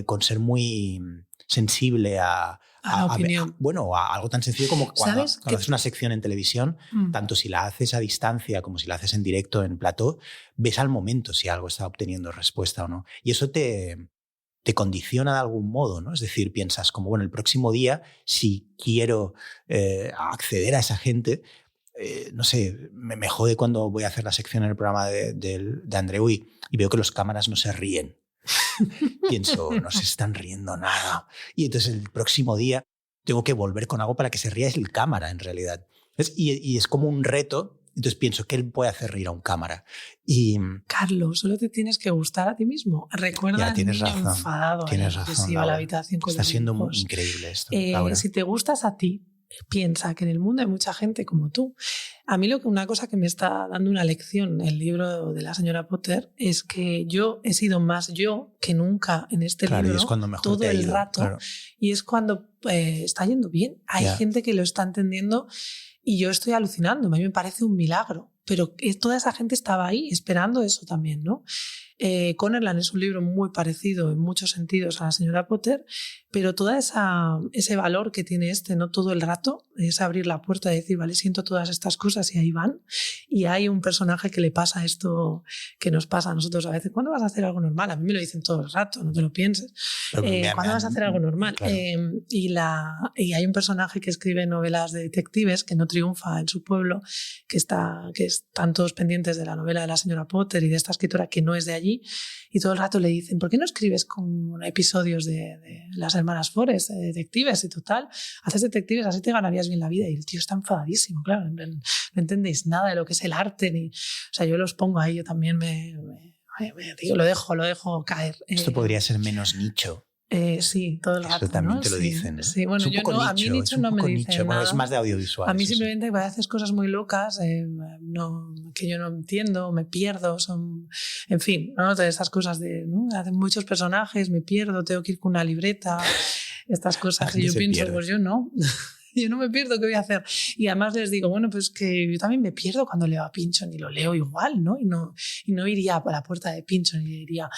con ser muy sensible a la opinión. A algo tan sencillo como cuando haces una sección en televisión, tanto si la haces a distancia como si la haces en directo en plató, ves al momento si algo está obteniendo respuesta o no. Y eso te condiciona de algún modo, ¿no? Es decir, piensas como, bueno, el próximo día, si quiero acceder a esa gente, no sé, me jode cuando voy a hacer la sección en el programa de Andreu y veo que los cámaras no se ríen. Pienso, no se están riendo nada. Y entonces el próximo día tengo que volver con algo para que se ría el cámara, en realidad. Y es como un reto. Entonces pienso, ¿qué puede hacer reír a un cámara? Carlos, solo te tienes que gustar a ti mismo. Recuerda al niño enfadado que se iba a la habitación con Está los siendo dibujos. muy increíble esto. Si te gustas a ti, piensa que en el mundo hay mucha gente como tú. A mí una cosa que me está dando una lección el libro de la señora Potter es que yo he sido más yo que nunca en este libro, y es cuando mejor todo el rato, claro. Y es cuando está yendo bien. Hay gente que lo está entendiendo y yo estoy alucinando. A mí me parece un milagro, pero toda esa gente estaba ahí esperando eso también, ¿no? Connerland es un libro muy parecido en muchos sentidos a la señora Potter, pero todo ese valor que tiene no todo el rato, es abrir la puerta y decir, vale, siento todas estas cosas y ahí van. Y hay un personaje que le pasa esto que nos pasa a nosotros a veces. ¿Cuándo vas a hacer algo normal? A mí me lo dicen todo el rato, no te lo pienses. ¿Cuándo vas a hacer algo normal? Claro. Y hay un personaje que escribe novelas de detectives que no triunfa en su pueblo, que están todos pendientes de la novela de la señora Potter y de esta escritora que no es de allí, y todo el rato le dicen, ¿por qué no escribes con episodios de las hermanas Forrest, detectives y total? Haces detectives, así te ganarías bien la vida. Y el tío está enfadadísimo, claro, no entendéis nada de lo que es el arte. O sea, yo los pongo ahí, yo también digo, lo dejo caer. Esto podría ser menos nicho. Sí, todo el rato. Eso también ¿no? te lo dicen. ¿No? Sí, bueno, yo no, a mí nicho no me dicen nada. Bueno, es más de audiovisual. A mí simplemente haces cosas muy locas que yo no entiendo, me pierdo, en fin, ¿no? Todas esas cosas hacen muchos personajes, me pierdo, tengo que ir con una libreta, estas cosas. Y yo pienso, pues yo no. Yo no me pierdo, ¿qué voy a hacer? Y además les digo, bueno, pues que yo también me pierdo cuando leo a Pynchon y lo leo igual, ¿no? Y no iría a la puerta de Pynchon y diría,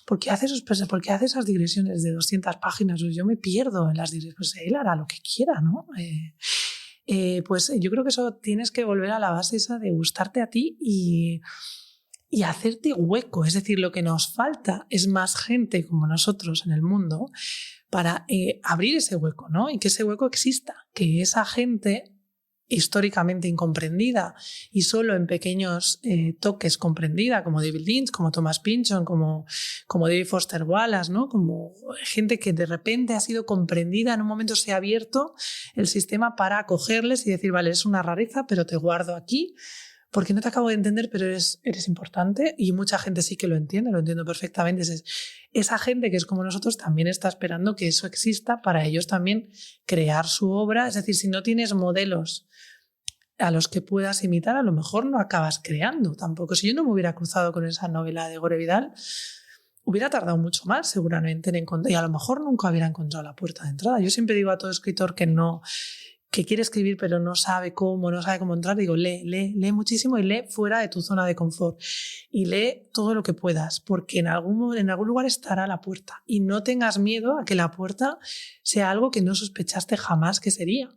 ¿por qué hace esas digresiones de 200 páginas? Pues yo me pierdo en las digresiones. Pues él hará lo que quiera, ¿no? Pues yo creo que eso tienes que volver a la base esa de gustarte a ti y hacerte hueco. Es decir, lo que nos falta es más gente como nosotros en el mundo para abrir ese hueco, ¿no? Y que ese hueco exista, que esa gente históricamente incomprendida y solo en pequeños toques comprendida, como David Lynch, como Thomas Pynchon, como David Foster Wallace, ¿no? Como gente que de repente ha sido comprendida, en un momento se ha abierto el sistema para acogerles y decir, vale, es una rareza, pero te guardo aquí porque no te acabo de entender, pero eres importante, y mucha gente sí que lo entiendo perfectamente. Esa gente que es como nosotros también está esperando que eso exista para ellos también crear su obra. Es decir, si no tienes modelos a los que puedas imitar, a lo mejor no acabas creando tampoco. Si yo no me hubiera cruzado con esa novela de Gore Vidal, hubiera tardado mucho más seguramente en encontrar, y a lo mejor nunca hubiera encontrado la puerta de entrada. Yo siempre digo a todo escritor que no que quiere escribir pero no sabe cómo entrar, digo, lee muchísimo y lee fuera de tu zona de confort y lee todo lo que puedas, porque en algún lugar estará la puerta y no tengas miedo a que la puerta sea algo que no sospechaste jamás que sería.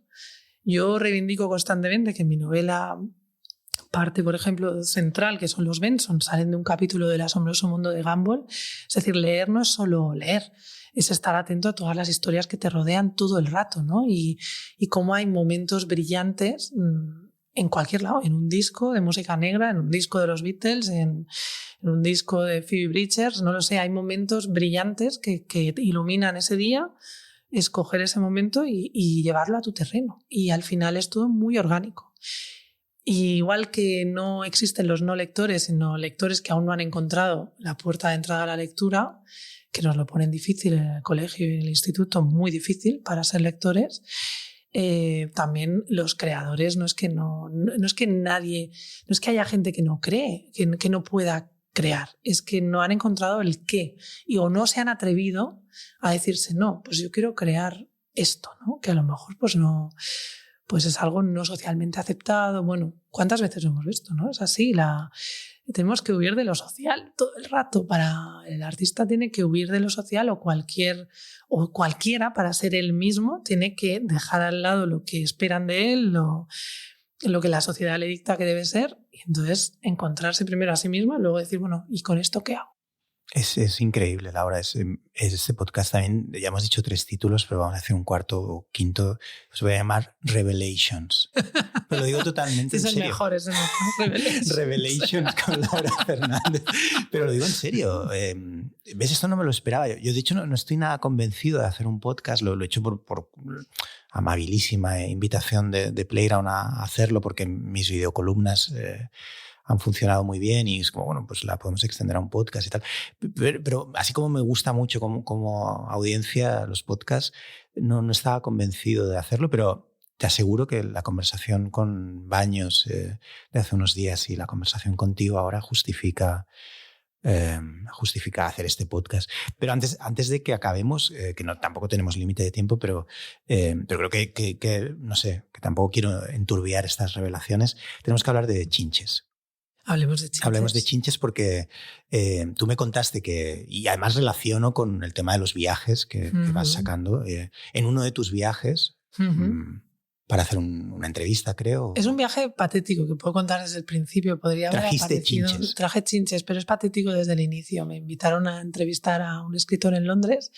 Yo reivindico constantemente que en mi novela parte, por ejemplo, central, que son los Benson, salen de un capítulo del asombroso mundo de Gumball. Es decir, leer no es solo leer, es estar atento a todas las historias que te rodean todo el rato, ¿no? Y cómo hay momentos brillantes en cualquier lado, en un disco de música negra, en un disco de los Beatles, en un disco de Phoebe Bridgers, no lo sé, hay momentos brillantes que iluminan ese día, escoger ese momento y llevarlo a tu terreno. Y al final es todo muy orgánico. Y igual que no existen los no lectores, sino lectores que aún no han encontrado la puerta de entrada a la lectura, que nos lo ponen difícil en el colegio y en el instituto, muy difícil para ser lectores, también los creadores, no es que haya gente que no cree, que no pueda crear, es que no han encontrado el qué, o no se han atrevido a decirse, no, pues yo quiero crear esto, ¿no? Que a lo mejor pues no, pues es algo no socialmente aceptado. Bueno, ¿cuántas veces lo hemos visto, no? Es así, tenemos que huir de lo social todo el rato. El artista tiene que huir de lo social o cualquiera para ser él mismo tiene que dejar al lado lo que esperan de él, lo que la sociedad le dicta que debe ser, y entonces encontrarse primero a sí mismo y luego decir, bueno, ¿y con esto qué hago? Es increíble, Laura. Este podcast también, ya hemos dicho 3 títulos, pero vamos a hacer un cuarto o quinto. Se voy a llamar Revelations. Pero lo digo totalmente en serio. Es el mejor. Revelations con Laura Fernández. Pero lo digo en serio. ¿Ves? Esto no me lo esperaba. Yo de hecho, no estoy nada convencido de hacer un podcast. Lo he hecho por amabilísima invitación de Playground a hacerlo, porque mis videocolumnas han funcionado muy bien y es como, bueno, pues la podemos extender a un podcast y tal. Pero así como me gusta mucho como audiencia los podcasts, no estaba convencido de hacerlo, pero te aseguro que la conversación con Baños de hace unos días y la conversación contigo ahora justifica hacer este podcast. Pero antes de que acabemos, que tampoco tenemos límite de tiempo, pero creo que no sé, que tampoco quiero enturbiar estas revelaciones, tenemos que hablar de Chinches. Hablemos de Chinches porque tú me contaste y además relaciono con el tema de los viajes que vas sacando. En uno de tus viajes, para hacer una entrevista, creo. Es un viaje patético que puedo contar desde el principio. Podría haber aparecido. Chinches. Traje Chinches, pero es patético desde el inicio. Me invitaron a entrevistar a un escritor en Londres,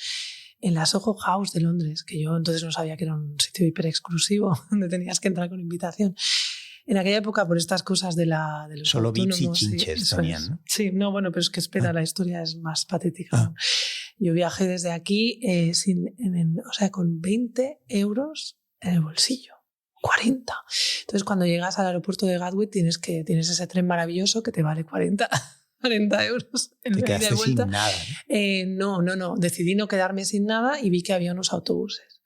en la Soho House de Londres, que yo entonces no sabía que era un sitio hiper exclusivo donde tenías que entrar con invitación. En aquella época, por estas cosas de los solo autónomos... Solo VIPs y Chinches tenían, ¿no? Sí, no, bueno, pero es que espera, la historia es más patética. ¿No? Yo viajé desde aquí con 20 euros en el bolsillo. 40. Entonces, cuando llegas al aeropuerto de Gatwick, tienes ese tren maravilloso que te vale 40 euros. ¿Te quedaste sin nada? No. Decidí no quedarme sin nada y vi que había unos autobuses.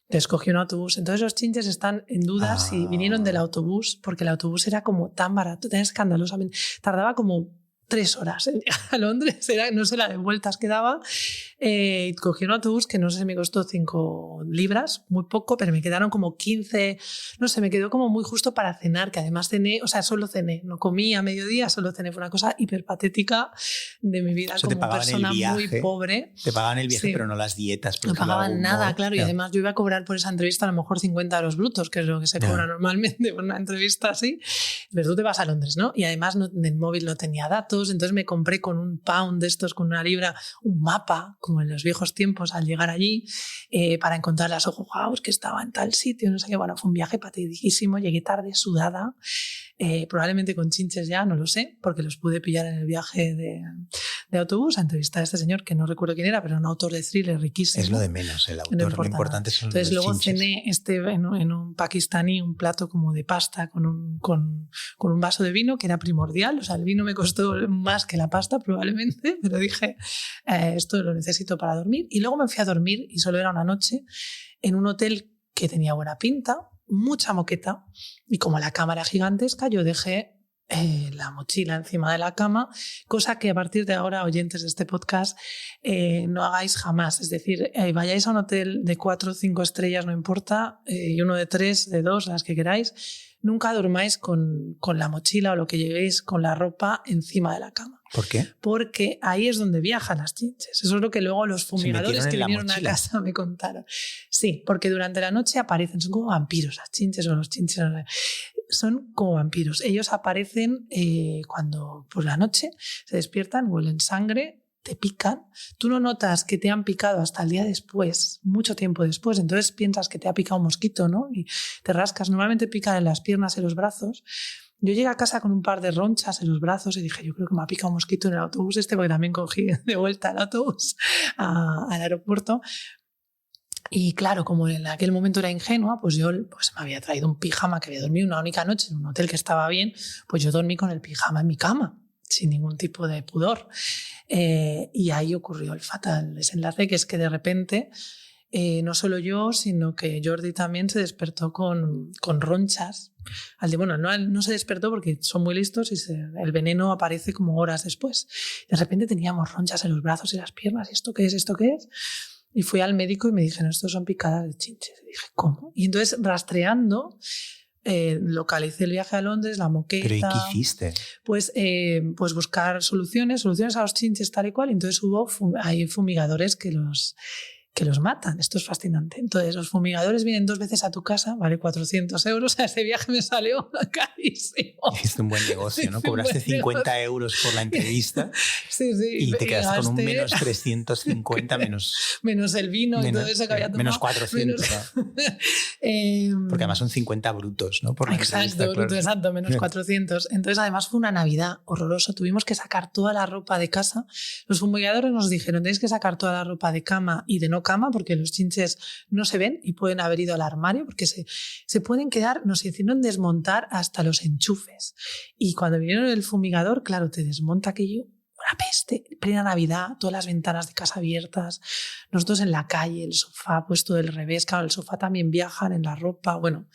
Escogí un autobús. Entonces los Chinches están en duda si vinieron del autobús, porque el autobús era como tan barato, tan escandalosamente. Tardaba como 3 horas en llegar a Londres, no sé la de vueltas que daba. Cogí un autobús que no sé, me costó 5 libras, muy poco, pero me quedaron como 15, no sé, me quedó como muy justo para cenar, que además cené, o sea, solo cené, no comí a mediodía, solo cené, fue una cosa hiperpatética de mi vida, o sea, como persona muy pobre. Te pagaban el viaje, sí, pero no las dietas. No pagaban nada, claro, y además yo iba a cobrar por esa entrevista a lo mejor 50 euros brutos, que es lo que se cobra normalmente por una entrevista así, pero tú te vas a Londres, ¿no? Y además el móvil no tenía datos, entonces me compré con un pound de estos, con una libra, un mapa, como en los viejos tiempos al llegar allí, para encontrar la Soho House, que estaba en tal sitio, no sé qué. Bueno, fue un viaje patétiquísimo, llegué tarde, sudada, probablemente con Chinches ya, no lo sé, porque los pude pillar en el viaje de autobús a entrevistar a este señor, que no recuerdo quién era, pero un autor de thriller riquísimo. Es lo de menos el autor, lo importante son los Entonces luego Chinches. Cené en un pakistaní un plato como de pasta con un vaso de vino, que era primordial, o sea, el vino me costó más que la pasta probablemente, pero dije, esto lo necesito para dormir. Y luego me fui a dormir, y solo era una noche, en un hotel que tenía buena pinta, mucha moqueta, y como la cámara gigantesca, yo dejé la mochila encima de la cama, cosa que a partir de ahora, oyentes de este podcast, no hagáis jamás. Es decir, vayáis a un hotel de 4 o 5 estrellas, no importa, y uno de 3, de 2, las que queráis, nunca durmáis con la mochila o lo que llevéis con la ropa encima de la cama. ¿Por qué? Porque ahí es donde viajan las chinches. Eso es lo que luego los fumigadores que vinieron a casa me contaron. Sí, porque durante la noche aparecen, son como vampiros las chinches o los chinches. Son como vampiros. Ellos aparecen cuando por la noche se despiertan, huelen sangre, te pican. Tú no notas que te han picado hasta el día después, mucho tiempo después. Entonces piensas que te ha picado un mosquito, ¿no? Y te rascas. Normalmente pican en las piernas y los brazos. Yo llegué a casa con un par de ronchas en los brazos y dije, yo creo que me ha picado un mosquito en el autobús porque también cogí de vuelta el autobús al aeropuerto. Y claro, como en aquel momento era ingenua, pues yo me había traído un pijama que había dormido una única noche en un hotel que estaba bien, pues yo dormí con el pijama en mi cama, sin ningún tipo de pudor. Y ahí ocurrió el fatal desenlace, que es que de repente, no solo yo, sino que Jordi también se despertó con ronchas. Bueno, no se despertó porque son muy listos y el veneno aparece como horas después. De repente teníamos ronchas en los brazos y las piernas. ¿Y esto qué es? ¿Esto qué es? Y fui al médico y me dijeron, estos son picadas de chinches. Y dije, ¿cómo? Y entonces, rastreando, localicé el viaje a Londres, la moqueta. ¿Pero y qué hiciste? Pues buscar soluciones a los chinches tal y cual. Y entonces hay fumigadores que los matan. Esto es fascinante. Entonces, los fumigadores vienen 2 veces a tu casa, vale 400 euros. Ese viaje me salió carísimo. Hiciste un buen negocio, ¿no? Cobraste 50 euros por la entrevista. Sí. Y te quedaste con un menos 350, menos el vino y todo eso que había tomado. Menos 400. Porque además son 50 brutos, ¿no? Por la exacto, claro. Exacto, menos 400. Entonces, además fue una Navidad horrorosa. Tuvimos que sacar toda la ropa de casa. Los fumigadores nos dijeron, tenéis que sacar toda la ropa de cama y de no cama porque los chinches no se ven y pueden haber ido al armario porque se pueden quedar, nos hicieron desmontar hasta los enchufes. Y cuando vinieron el fumigador, claro, te desmonta aquello. Una peste, plena Navidad, todas las ventanas de casa abiertas, nosotros en la calle, el sofá puesto del revés, claro, el sofá también viajan en la ropa, bueno,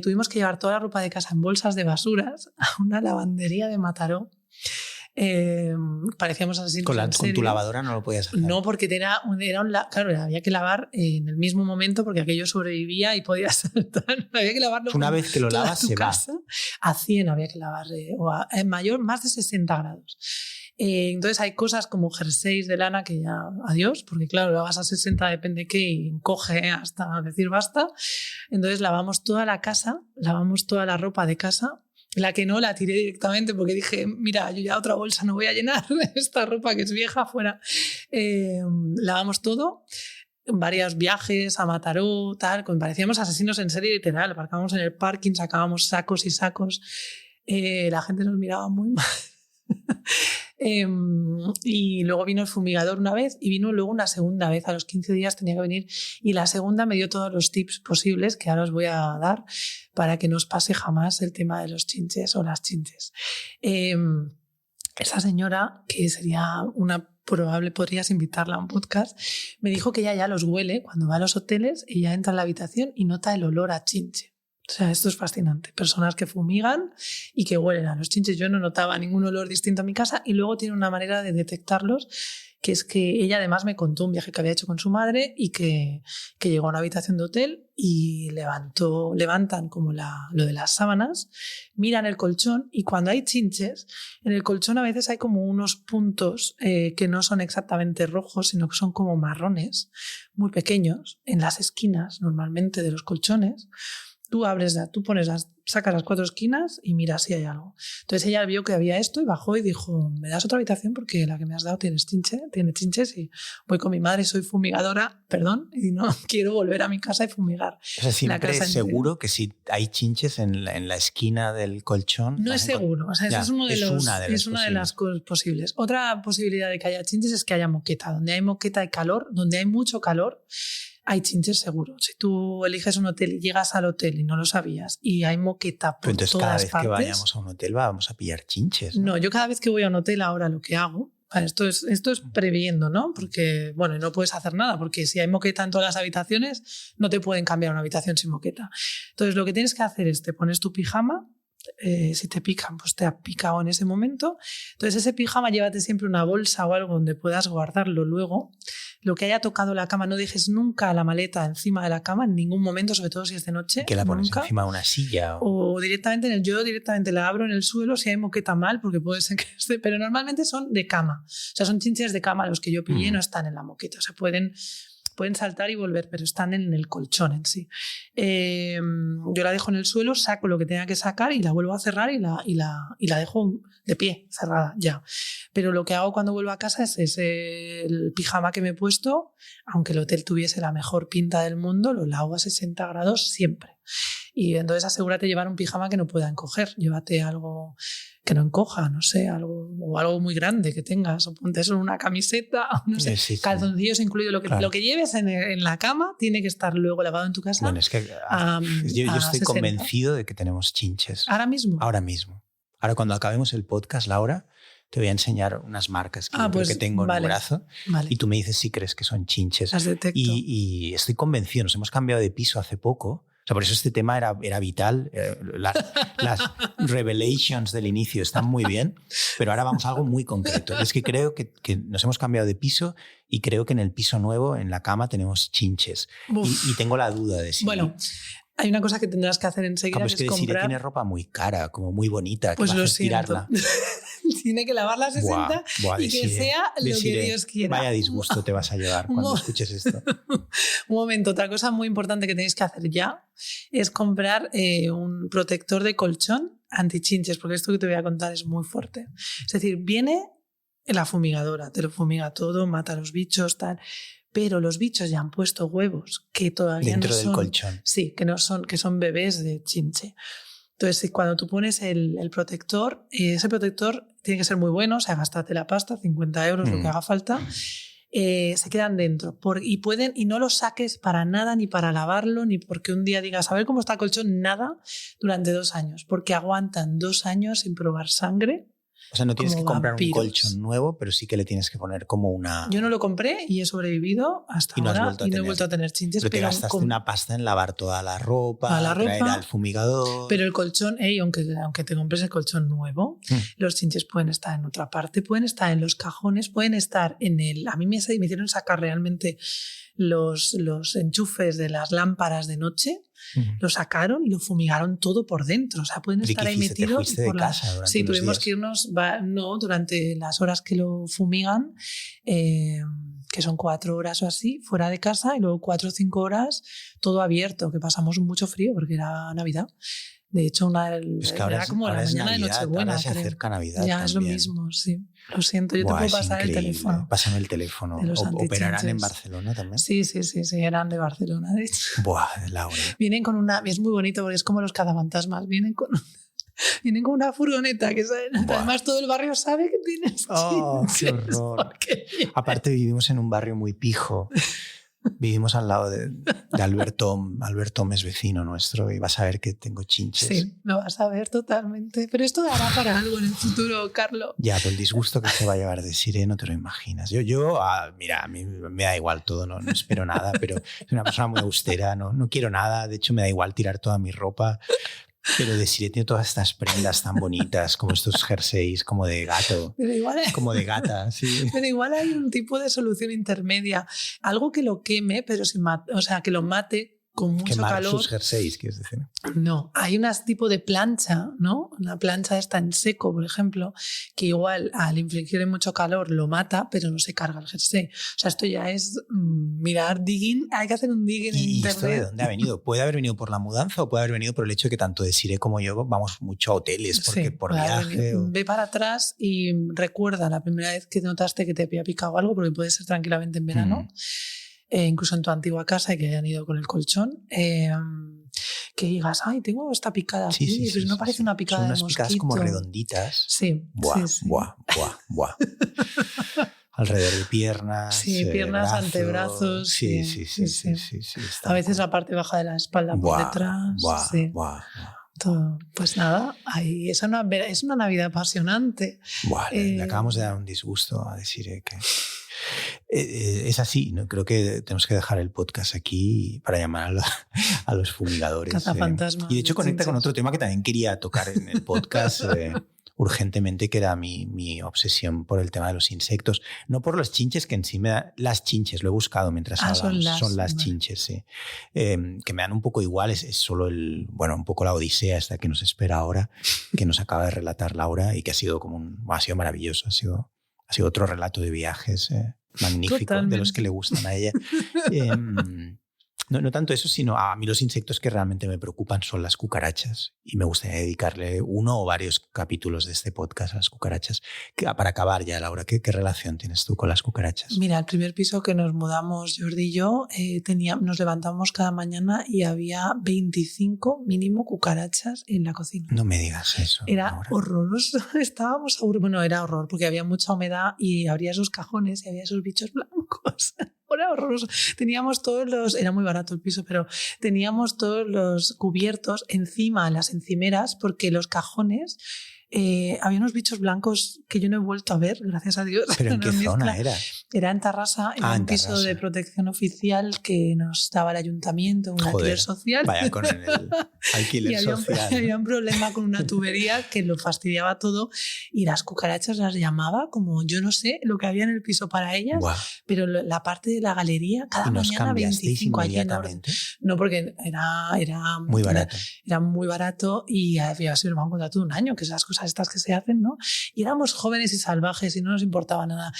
tuvimos que llevar toda la ropa de casa en bolsas de basuras a una lavandería de Mataró. Parecíamos así. Con tu lavadora no lo podías hacer. No, porque claro, había que lavar en el mismo momento porque aquello sobrevivía y podía saltar. Había que lavarlo. Una vez que lo lavas se casa, va. A 100 había que lavar, en mayor, más de 60 grados. Entonces hay cosas como jerseys de lana que ya adiós, porque claro, lo lavas a 60 depende qué y coge hasta decir basta. Entonces lavamos toda la casa, lavamos toda la ropa de casa. La que no la tiré directamente porque dije, mira, yo ya otra bolsa no voy a llenar esta ropa que es vieja fuera. Lavamos todo, varios viajes a Mataró, tal, parecíamos asesinos en serie literal, aparcábamos en el parking, sacábamos sacos y sacos, la gente nos miraba muy mal. Y luego vino el fumigador una vez y vino luego una segunda vez, a los 15 días tenía que venir y la segunda me dio todos los tips posibles que ahora os voy a dar para que no os pase jamás el tema de los chinches o las chinches. Esa señora, que sería una probable, podrías invitarla a un podcast, me dijo que ella ya los huele cuando va a los hoteles, ella entra en la habitación y nota el olor a chinche. O sea, esto es fascinante. Personas que fumigan y que huelen a los chinches. Yo no notaba ningún olor distinto en mi casa y luego tiene una manera de detectarlos, que es que ella además me contó un viaje que había hecho con su madre y que llegó a una habitación de hotel y levantan como lo de las sábanas, miran el colchón y cuando hay chinches, en el colchón a veces hay como unos puntos que no son exactamente rojos, sino que son como marrones, muy pequeños, en las esquinas normalmente de los colchones. Tú sacas las 4 esquinas y miras si hay algo. Entonces ella vio que había esto y bajó y dijo, ¿me das otra habitación? Porque la que me has dado tiene chinches y voy con mi madre, soy fumigadora, perdón, y no quiero volver a mi casa y fumigar. O sea, siempre es seguro que si hay chinches en la esquina del colchón... No es seguro, o sea, es una de las cosas posibles. Otra posibilidad de que haya chinches es que haya moqueta. Donde hay moqueta y calor, donde hay mucho calor, hay chinches seguro. Si tú eliges un hotel y llegas al hotel y no lo sabías y hay moqueta por todas partes... Entonces cada vez que vayamos a un hotel vamos a pillar chinches, ¿no? No, yo cada vez que voy a un hotel ahora lo que hago... Vale, esto es previendo, ¿no? Porque, bueno, no puedes hacer nada, porque si hay moqueta en todas las habitaciones, no te pueden cambiar una habitación sin moqueta. Entonces, lo que tienes que hacer es, te pones tu pijama, si te pican, pues te ha picado en ese momento. Entonces ese pijama llévate siempre una bolsa o algo donde puedas guardarlo luego. Lo que haya tocado la cama, no dejes nunca la maleta encima de la cama en ningún momento, sobre todo si es de noche. ¿Que la pones nunca. encima de una silla? O directamente yo directamente la abro en el suelo si hay moqueta mal, porque puede ser que esté, pero normalmente son de cama. O sea, son chinches de cama, los que yo pillé no están en la moqueta. O sea, pueden saltar y volver, pero están en el colchón en sí. Yo la dejo en el suelo, saco lo que tenga que sacar y la vuelvo a cerrar y la dejo de pie, cerrada ya. Pero lo que hago cuando vuelvo a casa es el pijama que me he puesto, aunque el hotel tuviese la mejor pinta del mundo, lo lavo a 60 grados siempre. Y entonces asegúrate de llevar un pijama que no pueda encoger. Llévate algo que no encoja, no sé, algo muy grande que tengas. O ponte eso en una camiseta, no sé, sí. Calzoncillos incluido. Lo que lleves en la cama tiene que estar luego lavado en tu casa. Bueno, es que yo estoy 60. Convencido de que tenemos chinches. ¿Ahora mismo? Ahora mismo. Ahora cuando acabemos el podcast, Laura, te voy a enseñar unas marcas que tengo en el brazo y tú me dices si crees que son chinches. Las detecto. Y estoy convencido, nos hemos cambiado de piso hace poco. O sea, por eso este tema era vital. Las revelations del inicio están muy bien, pero ahora vamos a algo muy concreto. Es que creo que nos hemos cambiado de piso y creo que en el piso nuevo, en la cama, tenemos chinches. Y tengo la duda de si... Bueno, hay una cosa que tendrás que hacer enseguida, es que comprar... tiene ropa muy cara, como muy bonita, pues que lo va a tirarla. Tiene que lavarla a 60 y que sea lo que Dios quiera. Vaya disgusto te vas a llevar cuando escuches esto. Un momento, otra cosa muy importante que tenéis que hacer ya es comprar un protector de colchón antichinches, porque esto que te voy a contar es muy fuerte. Es decir, viene la fumigadora, te lo fumiga todo, mata a los bichos, tal... pero los bichos ya han puesto huevos que todavía dentro no son... del colchón. Sí, que son bebés de chinche. Entonces, cuando tú pones el protector, ese protector tiene que ser muy bueno, o sea, gastarte la pasta, 50 euros, lo que haga falta, se quedan dentro. Y no los saques para nada, ni para lavarlo, ni porque un día digas, a ver cómo está el colchón, nada, durante 2 años, porque aguantan 2 años sin probar sangre. O sea, no tienes que comprar vampiros. Un colchón nuevo, pero sí que le tienes que poner como una... Yo no lo compré y he sobrevivido hasta ahora y no he vuelto a tener chinches. Pero te gastaste una pasta en lavar toda la ropa, traer al fumigador... Pero el colchón, aunque te compres el colchón nuevo, los chinches pueden estar en otra parte, pueden estar en los cajones, pueden estar en el... A mí me hicieron sacar realmente los enchufes de las lámparas de noche. Lo sacaron y lo fumigaron todo por dentro. O sea, pueden estar ahí metidos. ¿Te fuiste de casa? Sí, tuvimos que irnos, durante las horas que lo fumigan, que son 4 horas o así, fuera de casa, y luego 4 o 5 horas todo abierto, que pasamos mucho frío porque era Navidad. De hecho, era como la mañana de Nochebuena. Ahora se acerca Navidad. Ya, también. es lo mismo, sí. Lo siento, yo te puedo pasar el teléfono. Pásame el teléfono. ¿Operarán en Barcelona también? Sí, eran de Barcelona, de hecho. Buah, Laura. Vienen con es muy bonito porque es como los cazafantasmas, vienen con una furgoneta que además todo el barrio sabe que tienes. ¡Oh, qué horror! Aparte vivimos en un barrio muy pijo. Vivimos al lado de Alberto. Alberto es vecino nuestro y vas a ver que tengo chinches. Sí, lo vas a ver totalmente. Pero esto dará para algo en el futuro, Carlos. Ya, pero el disgusto que se va a llevar de Sire no te lo imaginas. Mira, a mí me da igual todo, no espero nada, pero soy una persona muy austera, no quiero nada. De hecho, me da igual tirar toda mi ropa. Pero Desiree tiene todas estas prendas tan bonitas, como estos jerseys, como de gato, como de gata. Sí. Pero igual hay un tipo de solución intermedia, algo que lo queme, pero que lo mate con mucho Quemar calor. Sus jerseys, ¿quieres decir? No, hay un tipo de plancha, ¿no? Una plancha esta en seco, por ejemplo, que igual al infligirle mucho calor lo mata, pero no se carga el jersey. O sea, esto ya es mirar digging, hay que hacer un digging en internet. ¿Y esto de dónde ha venido? ¿Puede haber venido por la mudanza o puede haber venido por el hecho de que tanto Desiree como yo vamos mucho a hoteles por viaje? Ve para atrás y recuerda la primera vez que notaste que te había picado algo, porque puede ser tranquilamente en verano. Incluso en tu antigua casa y que hayan ido con el colchón, que digas, ay, tengo esta picada aquí, pero no parece una picada de mosquito. Son unas picadas como redonditas. Sí. Buah. Alrededor de piernas. Sí, piernas, brazos, antebrazos. Sí. A veces la parte baja de la espalda por detrás. Todo. Pues nada, ahí es una Navidad apasionante. Le acabamos de dar un disgusto a decir que... Es así, ¿no? Creo que tenemos que dejar el podcast aquí para llamar a los fumigadores. Cazafantasmas. Y de hecho conecta con otro tema que también quería tocar en el podcast urgentemente, que era mi obsesión por el tema de los insectos. No por los chinches, que en sí me da... Las chinches, lo he buscado mientras hablamos. Son las chinches, sí. Que me dan un poco igual, es solo un poco la odisea esta que nos espera ahora, que nos acaba de relatar Laura y que ha sido ha sido maravilloso, ha sido otro relato de viajes magnífico. Totalmente. De los que le gustan a ella. No tanto eso, sino a mí los insectos que realmente me preocupan son las cucarachas, y me gustaría dedicarle uno o varios capítulos de este podcast a las cucarachas. Para acabar ya, Laura, ¿qué relación tienes tú con las cucarachas? Mira, el primer piso que nos mudamos Jordi y yo, nos levantamos cada mañana y había 25 mínimo cucarachas en la cocina. No me digas eso. Era Laura. horroroso, estábamos aburridos. Bueno, era horror porque había mucha humedad y abría esos cajones y había esos bichos blancos. Era horroroso. Teníamos era muy barato el piso, pero teníamos todos los cubiertos encima, las encimeras, porque los cajones había unos bichos blancos que yo no he vuelto a ver, gracias a Dios. ¿Pero en qué zona era? Era en Tarrasa, en un piso de protección oficial que nos daba el ayuntamiento, un alquiler social. Vaya con el alquiler social. Había un problema con una tubería que lo fastidiaba todo, y las cucarachas las llamaba como, yo no sé lo que había en el piso para ellas, wow. Pero la parte de la galería, cada mañana 25 inmediatamente. No, porque era muy barato. Era muy barato y había sido un contrato de un año, que es las cosas estas que se hacen, ¿no? Y éramos jóvenes y salvajes y no nos importaba nada.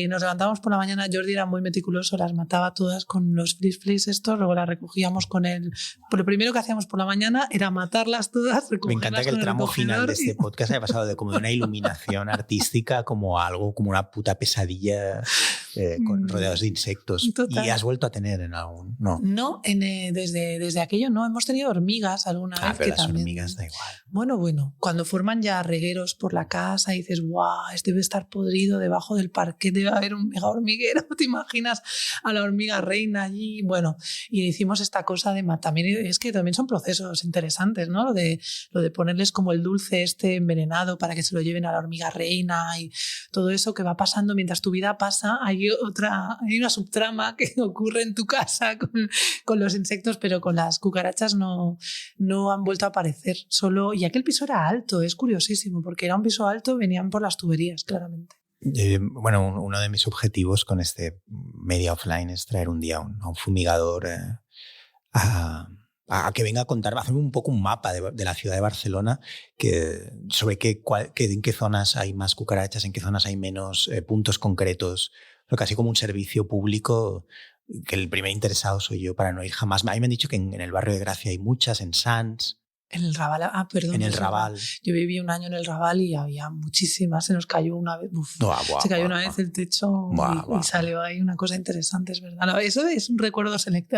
Nos levantábamos por la mañana, Jordi era muy meticuloso, las mataba todas con los flis estos, luego las recogíamos con el... Lo primero que hacíamos por la mañana era matarlas todas, recogerlas. Me encanta que el tramo final de este podcast haya pasado de como de una iluminación artística como algo, como una puta pesadilla rodeados de insectos. Total. ¿Y has vuelto a tener en algún? No, desde aquello no. Hemos tenido hormigas alguna vez. Pero que las también... hormigas da igual. Bueno, cuando forman ya regueros por la casa y dices, guau, este debe estar podrido, debajo del parquet debe haber un mega hormiguero, ¿te imaginas a la hormiga reina allí? Bueno, y hicimos esta cosa de también, es que también son procesos interesantes, ¿no? Lo de ponerles como el dulce envenenado para que se lo lleven a la hormiga reina y todo eso que va pasando mientras tu vida pasa. Hay una subtrama que ocurre en tu casa con los insectos, pero con las cucarachas no han vuelto a aparecer. Y aquel piso era alto, es curiosísimo, porque era un piso alto, venían por las tuberías, claramente. Uno de mis objetivos con este media offline es traer un día a un fumigador a que venga a contar, a hacerme un poco un mapa de la ciudad de Barcelona sobre en qué zonas hay más cucarachas, en qué zonas hay menos, puntos concretos, casi como un servicio público, que el primer interesado soy yo para no ir jamás. A mí me han dicho que en el barrio de Gracia hay muchas, en Sants. En el Raval, perdón. En el Raval. Yo viví un año en el Raval y había muchísimas. Se nos cayó una vez. Se cayó una vez el techo y salió ahí una cosa interesante, es verdad. No, eso es un recuerdo selecto.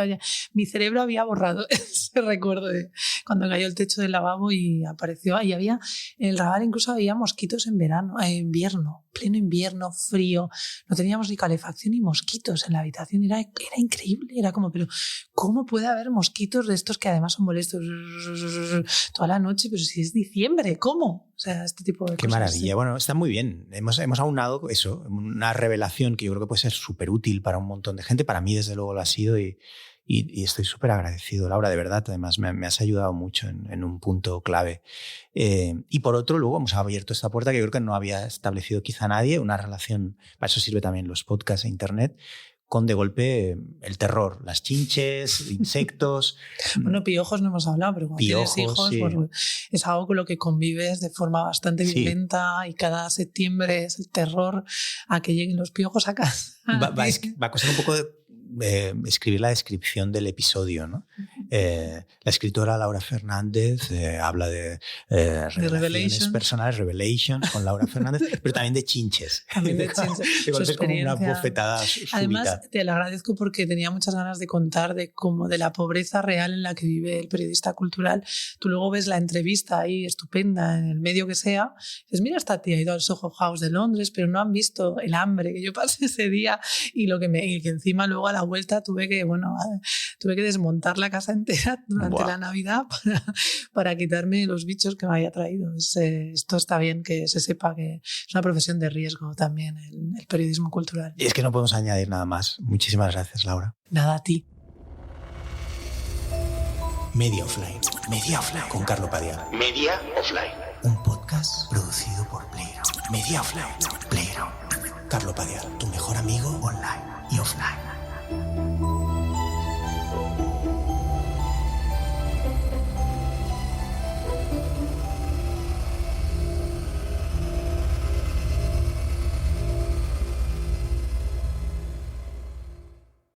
Mi cerebro había borrado ese recuerdo de cuando cayó el techo del lavabo y apareció ahí. En el Raval incluso había mosquitos en invierno, pleno invierno, frío. No teníamos ni calefacción ni mosquitos en la habitación. Era increíble. Era como, pero ¿cómo puede haber mosquitos de estos que además son molestos toda la noche? Pero si es diciembre, ¿cómo? O sea, este tipo de cosas. Qué maravilla. Sí. Bueno, está muy bien. Hemos aunado eso, una revelación que yo creo que puede ser súper útil para un montón de gente. Para mí, desde luego, lo ha sido y estoy súper agradecido, Laura, de verdad. Además, me has ayudado mucho en un punto clave. Y por otro, luego hemos abierto esta puerta que yo creo que no había establecido quizá nadie, una relación, para eso sirve también los podcasts e internet, con de golpe el terror, las chinches, insectos. Bueno, piojos no hemos hablado, pero cuando tienes hijos, sí. Pues es algo con lo que convives de forma bastante violenta y cada septiembre es el terror a que lleguen los piojos a casa. Va a costar un poco escribir la descripción del episodio, ¿no? La escritora Laura Fernández habla de relaciones personales, Revelations con Laura Fernández, pero también de chinches. También de chinches. Es como una bofetada súbita. Además, te lo agradezco porque tenía muchas ganas de contar de la pobreza real en la que vive el periodista cultural. Tú luego ves la entrevista ahí estupenda en el medio que sea, dices, mira, esta tía ha ido al Soho House de Londres, pero no han visto el hambre que yo pasé ese día y que encima luego a la vuelta tuve que desmontar la casa entera durante la Navidad para quitarme los bichos que me había traído. Esto está bien que se sepa que es una profesión de riesgo también, el periodismo cultural. Y es que no podemos añadir nada más. Muchísimas gracias, Laura. Nada, a ti. Media Offline. Media Offline con Carlo Padial. Media Offline. Un podcast producido por Playground. Media Offline. Playground. Carlo Padial, tu mejor amigo online y offline.